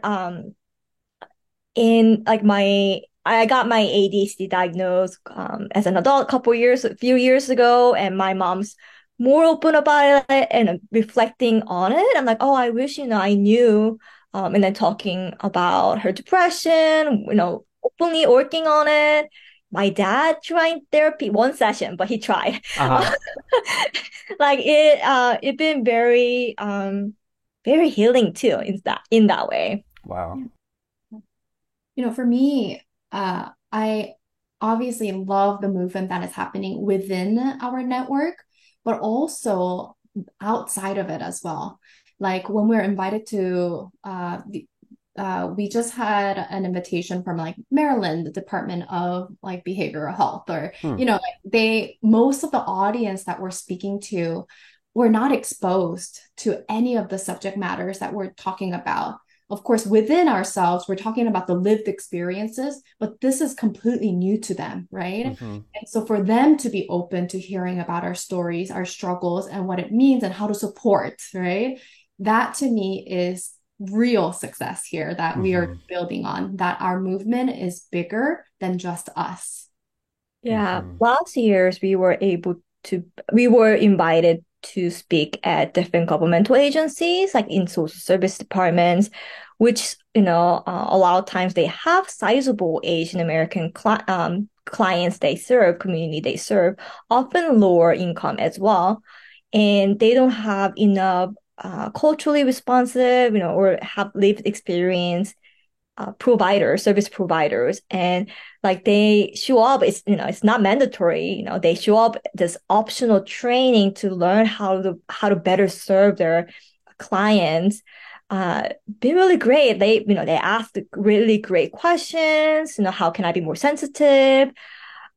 in like my I got my ADHD diagnosed as an adult a few years ago, and my mom's more open about it and reflecting on it. I'm like, oh, I wish I knew. And then talking about her depression, openly working on it. My dad tried therapy one session, but he tried. Uh-huh. Like it been very healing too in that way. Wow. Yeah. For me, I obviously love the movement that is happening within our network, but also outside of it as well. Like when we're invited to, we just had an invitation from like Maryland, the Department of like Behavioral Health, or, Hmm. most of the audience that we're speaking to were not exposed to any of the subject matters that we're talking about. Of course, within ourselves, we're talking about the lived experiences, but this is completely new to them, right? Hmm. And so for them to be open to hearing about our stories, our struggles, and what it means and how to support, right? That to me is real success here that we are Hmm. building on, that our movement is bigger than just us. Yeah, Hmm. last years we were invited to speak at different governmental agencies, like in social service departments, which, a lot of times they have sizable Asian American clients they serve, community they serve, often lower income as well. And they don't have enough culturally responsive, or have lived experience service providers, and like they show up. It's not mandatory. They show up this optional training to learn how to better serve their clients. Been really great. They ask really great questions. How can I be more sensitive?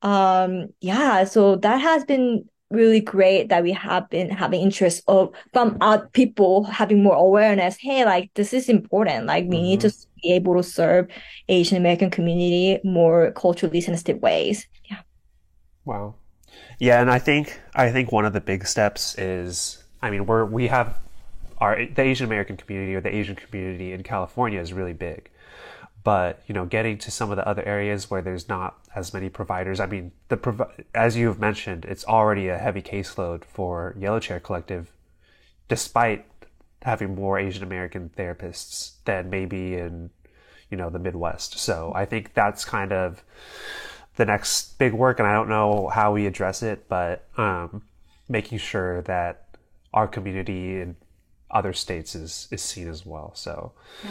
Yeah, so that has been really great that we have been having interest from people having more awareness. Hey, like this is important. Like we need Hmm. to be able to serve Asian American community more culturally sensitive ways. Yeah. Wow. Yeah, and I think one of the big steps is, I mean, we have the Asian American community, or the Asian community in California, is really big. But getting to some of the other areas where there's not as many providers. I mean, as you've mentioned, it's already a heavy caseload for Yellow Chair Collective, despite having more Asian American therapists than maybe in the Midwest. So I think that's kind of the next big work, and I don't know how we address it, but making sure that our community in other states is seen as well. So Yeah.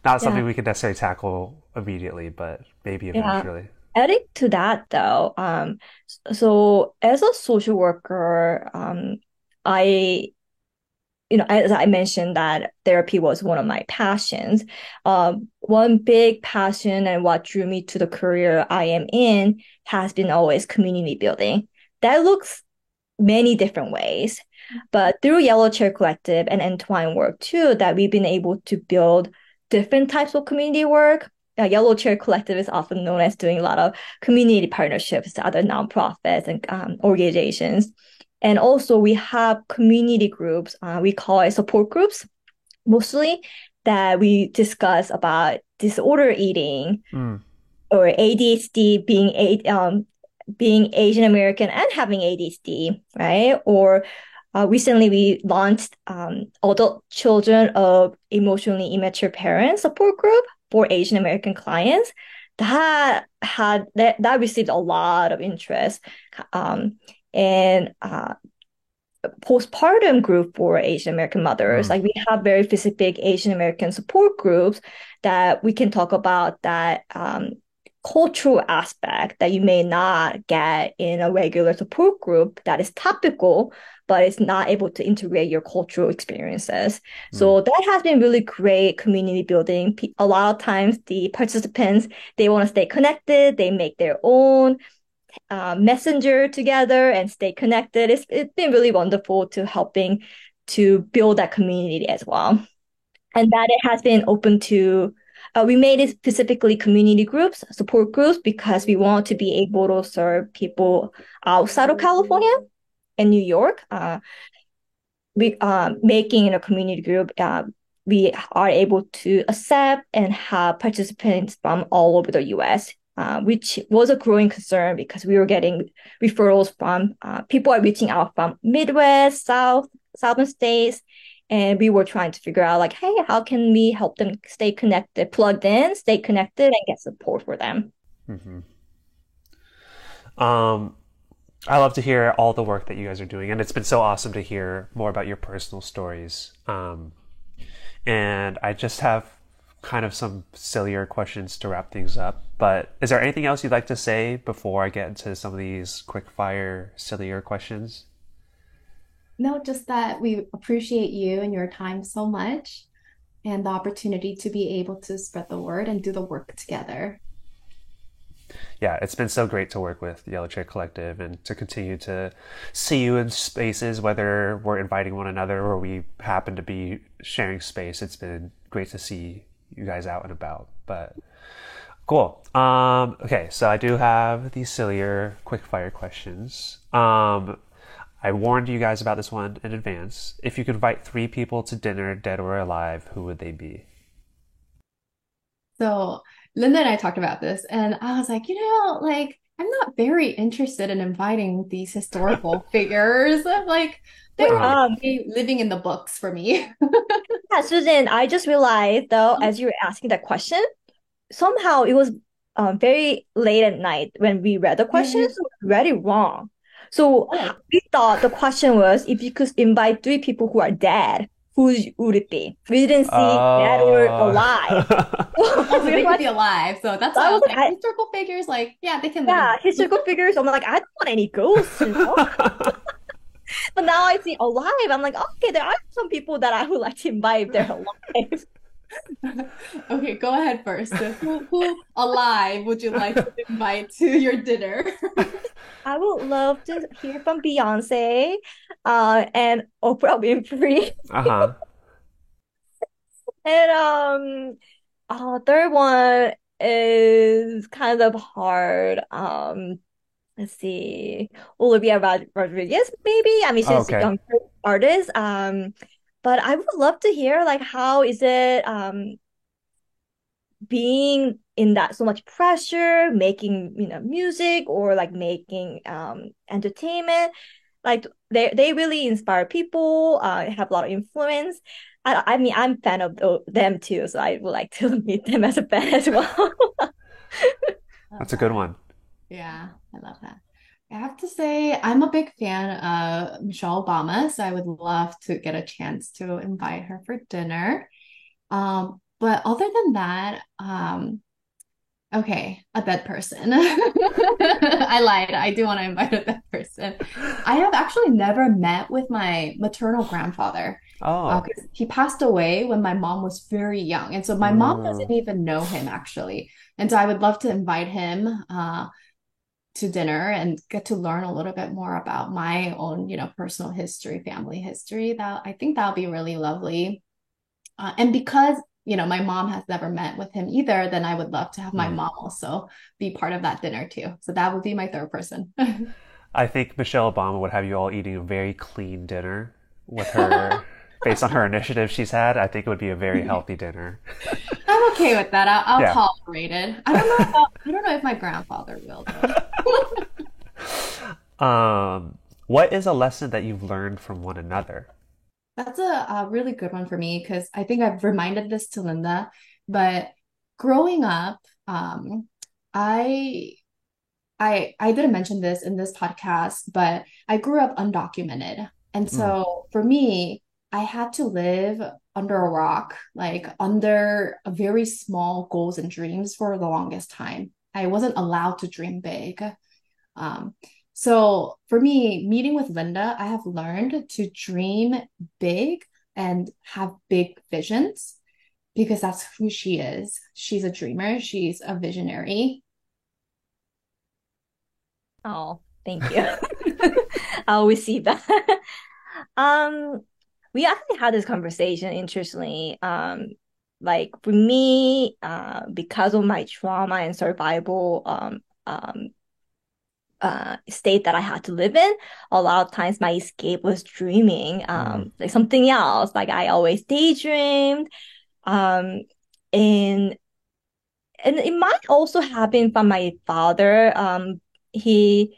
not Yeah. something we can necessarily tackle immediately, but maybe Yeah. eventually. Adding to that though, so as a social worker, I as I mentioned that therapy was one of my passions. One big passion and what drew me to the career I am in has been always community building. That looks many different ways, but through Yellow Chair Collective and Entwine work too, that we've been able to build different types of community work. Yellow Chair Collective is often known as doing a lot of community partnerships to other nonprofits and organizations. And also, we have community groups. We call it support groups, mostly that we discuss about disorder eating Mm. or ADHD, being Asian American and having ADHD, right? Or recently we launched adult children of emotionally immature parents support group for Asian American clients. That received a lot of interest. Um, and Postpartum group for Asian American mothers. Mm. Like we have very specific Asian American support groups that we can talk about that cultural aspect that you may not get in a regular support group that is topical, but it's not able to integrate your cultural experiences. Mm. So that has been really great community building. A lot of times the participants, they want to stay connected, they make their own messenger together and stay connected. It's been really wonderful to helping to build that community as well. And that it has been open to, we made it specifically community groups, support groups, because we want to be able to serve people outside of California and New York. We making in a community group, we are able to accept and have participants from all over the US, which was a growing concern because we were getting referrals from people are reaching out from Midwest, Southern states, and we were trying to figure out like, hey, how can we help them stay connected, plugged in, stay connected, and get support for them? Hmm. Um, I love to hear all the work that you guys are doing, and it's been so awesome to hear more about your personal stories. And I just have kind of some sillier questions to wrap things up. But is there anything else you'd like to say before I get into some of these quick fire, sillier questions? No, just that we appreciate you and your time so much and the opportunity to be able to spread the word and do the work together. Yeah, it's been so great to work with the Yellow Chair Collective and to continue to see you in spaces, whether we're inviting one another or we happen to be sharing space. It's been great to see you guys out and about. But cool. Okay, so I do have these sillier quick fire questions. I warned you guys about this one in advance. If you could invite three people to dinner, dead or alive, who would they be? So Linda and I talked about this, and I was like, like I'm not very interested in inviting these historical figures. Like Wait, they're Uh-huh. already living in the books for me. Yeah, Susan, I just realized though, as you were asking that question, somehow it was very late at night when we read the question, Yeah. so we read it wrong. So Oh. we thought the question was if you could invite three people who are dead, who would it be? We didn't see dead or Oh. alive. Oh, so We they could be thought- alive. So that's so why I I was was like, like, historical figures, like, yeah, they can live in yeah, the historical figures. I'm like, I don't want any ghosts. But now I see alive. I'm like, okay, there are some people that I would like to invite if they're alive. Okay, go ahead first. Who alive would you like to invite to your dinner? I would love to hear from Beyonce, and Oprah Winfrey. Uh-huh. And third one is kind of hard. Let's see, Olivia Rodriguez, maybe. I mean, Oh, she's a okay. younger artist. But I would love to hear like how is it being in that so much pressure, making music or like making entertainment. Like they really inspire people, have a lot of influence. I mean, I'm a fan of them too, so I would like to meet them as a fan as well. Love That's a good that. one. Yeah, I love that. I have to say, I'm a big fan of Michelle Obama, so I would love to get a chance to invite her for dinner. But other than that, okay, a dead person. I lied. I do want to invite a dead person. I have actually never met with my maternal grandfather Oh. because he passed away when my mom was very young. And so my mom Mm. doesn't even know him actually. And so I would love to invite him to dinner and get to learn a little bit more about my own, personal history, family history. That I think that'll be really lovely. And because, my mom has never met with him either, then I would love to have my Mm. mom also be part of that dinner too. So that would be my third person. I think Michelle Obama would have you all eating a very clean dinner with her, based on her initiative she's had. I think it would be a very healthy dinner. I'm okay with that. I'll Yeah. tolerate it. I don't know if my grandfather will though. What is a lesson that you've learned from one another? That's a really good one for me because I think I've reminded this to Linda, but growing up, I I didn't mention this in this podcast, but I grew up undocumented. And Mm. so for me, I had to live under a rock, like under a very small goals and dreams for the longest time. I wasn't allowed to dream big. Um, so for me, meeting with Linda, I have learned to dream big and have big visions because that's who she is. She's a dreamer, she's a visionary. Oh, thank you. I'll receive that. Um, we actually had this conversation, interestingly. Like for me, because of my trauma and survival, state that I had to live in, a lot of times my escape was dreaming, Mm. like something else. Like I always daydreamed, um, and it might also happen from my father. He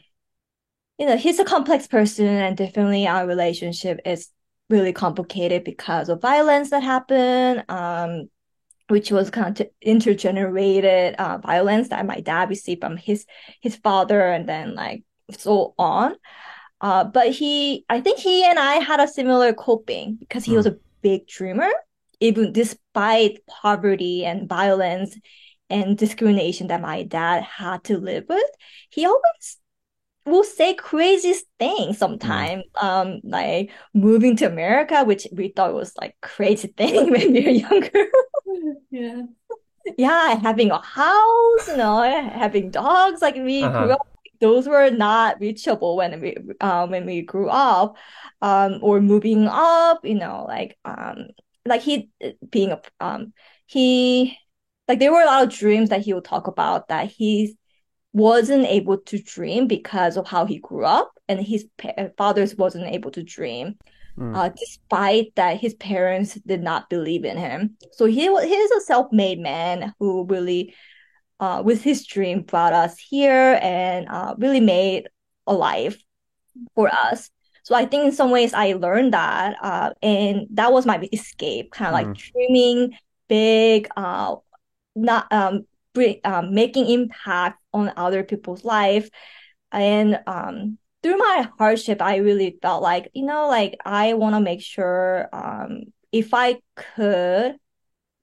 he's a complex person, and definitely our relationship is really complicated because of violence that happened, which was kind of intergenerated violence that my dad received from his father, and then like so on. But I think he and I had a similar coping because he was Mm. a big dreamer, even despite poverty and violence and discrimination that my dad had to live with. He always will say crazy things Mm. sometimes, like moving to America, which we thought was like crazy thing when we were younger. Yeah. Yeah, having a house, having dogs. Like we grew Uh-huh. up, those were not reachable when we grew up, or moving up. Like he being a he like there were a lot of dreams that he would talk about that he wasn't able to dream because of how he grew up, and his fathers wasn't able to dream, Mm. despite that his parents did not believe in him. So he's a self-made man who really, with his dream, brought us here and really made a life for us. So I think in some ways I learned that, and that was my escape, kind of like Mm, dreaming big, not making impact on other people's life. And through my hardship, I really felt like, like I want to make sure if I could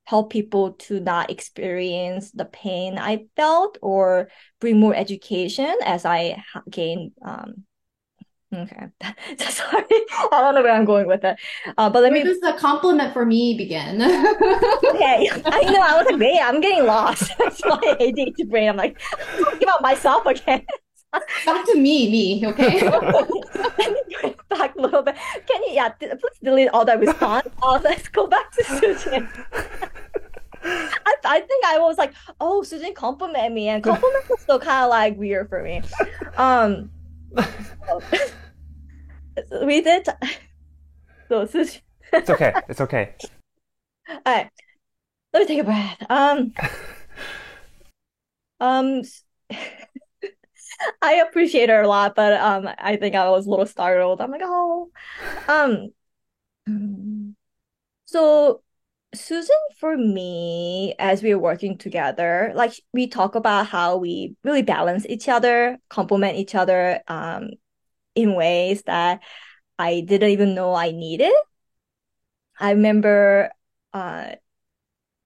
help people to not experience the pain I felt or bring more education as I gain okay. Sorry. I don't know where I'm going with it. But let Where me does the compliment for me begin? okay. I was like, wait, I'm getting lost. That's my ADHD brain. I'm like, I'm talking about myself again. Back to me, okay? Let me bring it back a little bit. Can you, yeah, please delete all that response. Let's go back to Susan. I think I was like, oh, Susan complimented me, and compliments are still kind of like weird for me. Um, we did. So Susan, it's okay. It's okay. all right, let me take a breath. Um, I appreciate her a lot, but I think I was a little startled. I'm like, oh, um, so Susan, for me, as we are working together, like we talk about how we really balance each other, complement each other, in ways that I didn't even know I needed. I remember, uh,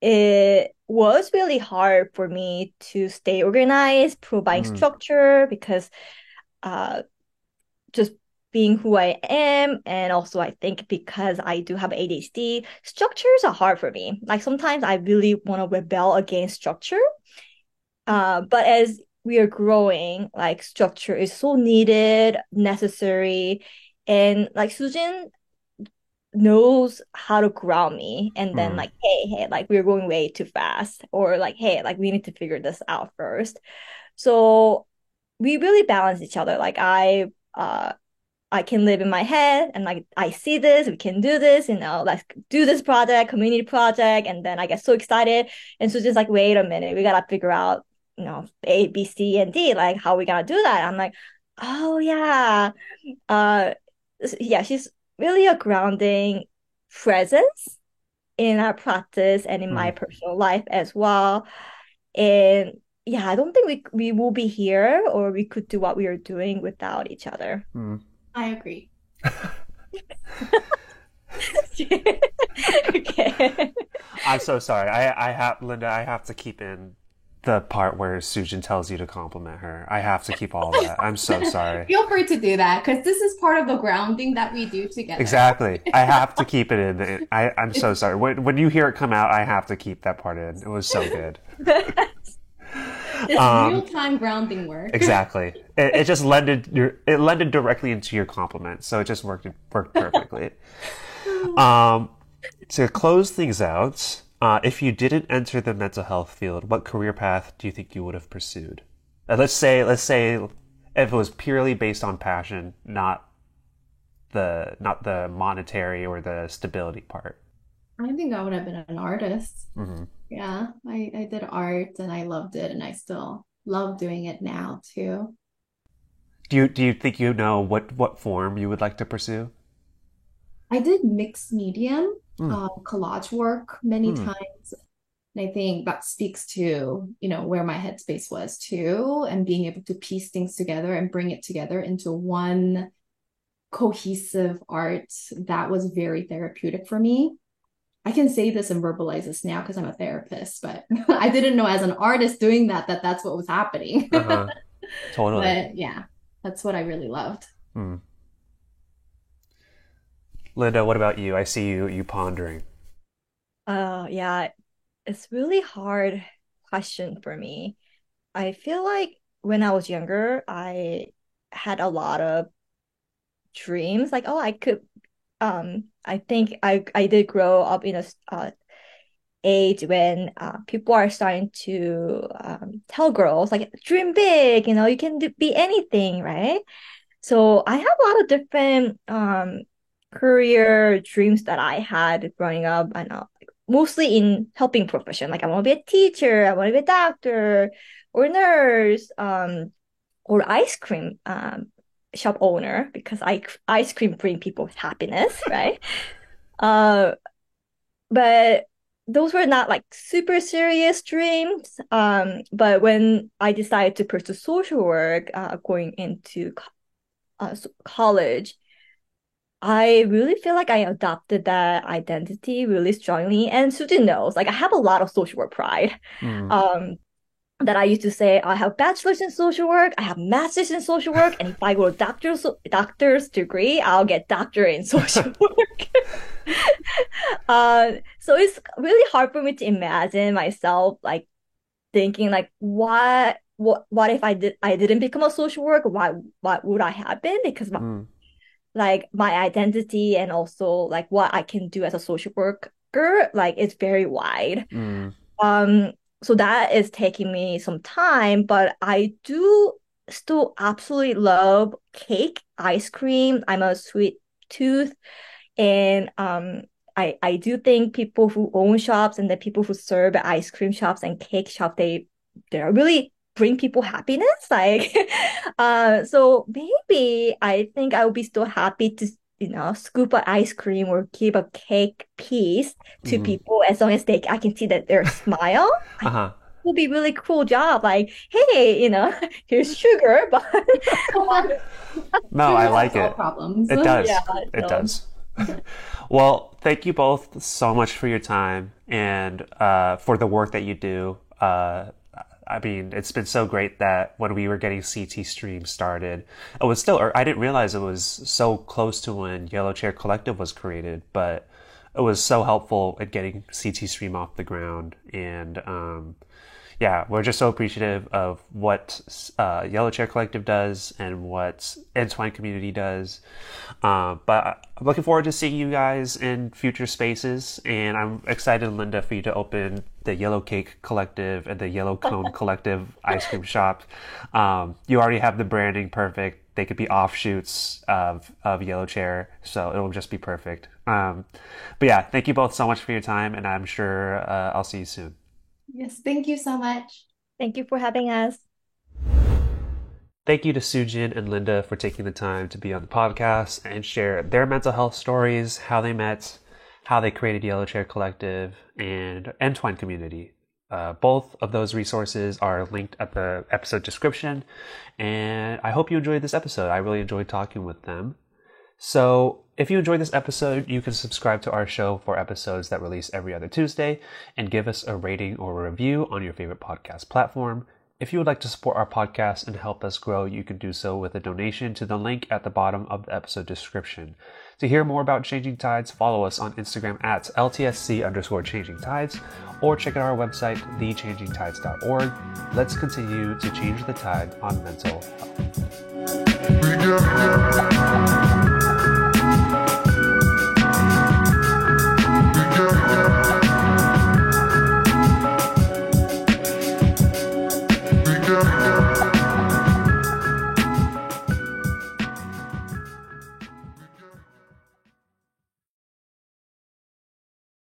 it was really hard for me to stay organized, provide Mm, structure because uh just being who I am, and also I think because I do have ADHD, structures are hard for me. Like sometimes I really want to rebel against structure. But as we are growing, like structure is so needed, necessary, and like Sujin knows how to ground me and then mm, like hey like we're going way too fast, or like hey like we need to figure this out first. So we really balance each other. Like I can live in my head and like I see this, we can do this, let's do this project, community project, and then I get so excited. And so just like, wait a minute, we gotta figure out, A, B, C, and D, like how we gotta do that. I'm like, oh yeah. Uh yeah, she's really a grounding presence in our practice and in my mm, personal life as well. And yeah, I don't think we will be here or we could do what we are doing without each other. mm. I agree. Okay. I'm so sorry. I have Linda. I have to keep in the part where Sujin tells you to compliment her. I have to keep all of that. I'm so sorry. Feel free to do that because this is part of the grounding that we do together. Exactly. I have to keep it in. I'm so It's sorry. When you hear it come out, I have to keep that part in. It was so good. it's Um, real-time grounding work. exactly. It just lended directly into your compliment, so it just worked perfectly. Um, to close things out, if you didn't enter the mental health field, what career path do you think you would have pursued? Let's say if it was purely based on passion, not the monetary or the stability part. I think I would have been an artist. Hmm. Yeah, I did art and I loved it and I still love doing it now too. Do you think you know what form you would like to pursue? I did mixed medium, Mm, collage work many mm, times. And I think that speaks to, where my headspace was too, and being able to piece things together and bring it together into one cohesive art that was very therapeutic for me. I can say this and verbalize this now because I'm a therapist, but I didn't know as an artist doing that that's what was happening. uh-huh. Totally. But yeah, that's what I really loved. Mm. Linda, what about you? I see you pondering. Yeah, it's really hard question for me. I feel like when I was younger, I had a lot of dreams. Like, oh, I think I did grow up in a age when people are starting to tell girls like dream big, you can be anything, right? So I have a lot of different career dreams that I had growing up. I know, like, mostly in helping profession. Like I want to be a teacher, I want to be a doctor or nurse, or ice cream. shop owner because ice cream bring people happiness, right? Uh, but those were not like super serious dreams. But when I decided to pursue social work, going into college, I really feel like I adopted that identity really strongly. And Susan knows, like I have a lot of social work pride. Mm. That I used to say, I have bachelor's in social work, I have master's in social work, and if I go to doctor's degree, I'll get doctorate in social work. So it's really hard for me to imagine myself like thinking like what if I didn't become a social worker? What would I have been? Because like my identity and also like what I can do as a social worker like it's very wide. So that is taking me some time, but I do still absolutely love cake, ice cream. I'm a sweet tooth, and I do think people who own shops and the people who serve at ice cream shops and cake shop they really bring people happiness. Like, so maybe I think I would be still happy to scoop an ice cream or give a cake piece to people as long as I can see that their smile. Uh-huh. It would be a really cool job. Like, hey, here's sugar, but No, I like it. Problems. It does. Yeah, It so- does. Well, thank you both so much for your time and for the work that you do. I mean, it's been so great that when we were getting CT Stream started, it was still, or I didn't realize it was so close to when Yellow Chair Collective was created, but it was so helpful at getting CT Stream off the ground. And yeah, we're just so appreciative of what Yellow Chair Collective does and what Entwine Community does. But I'm looking forward to seeing you guys in future spaces. And I'm excited, Linda, for you to open the Yellow Cake Collective and the Yellow Cone Collective ice cream shop. You already have the branding perfect. They could be offshoots of Yellow Chair, so it'll just be perfect. But yeah, thank you both so much for your time, and I'm sure I'll see you soon. Yes, thank you so much. Thank you for having us. Thank you to Sujin and Linda for taking the time to be on the podcast and share their mental health stories, how they met, how they created Yellow Chair Collective, and Entwine Community. Both of those resources are linked at the episode description, and I hope you enjoyed this episode. I really enjoyed talking with them. So if you enjoyed this episode, you can subscribe to our show for episodes that release every other Tuesday and give us a rating or a review on your favorite podcast platform. If you would like to support our podcast and help us grow, you can do so with a donation to the link at the bottom of the episode description. To hear more about Changing Tides, follow us on Instagram at LTSC_Changing Tides, or check out our website, thechangingtides.org. Let's continue to change the tide on mental health.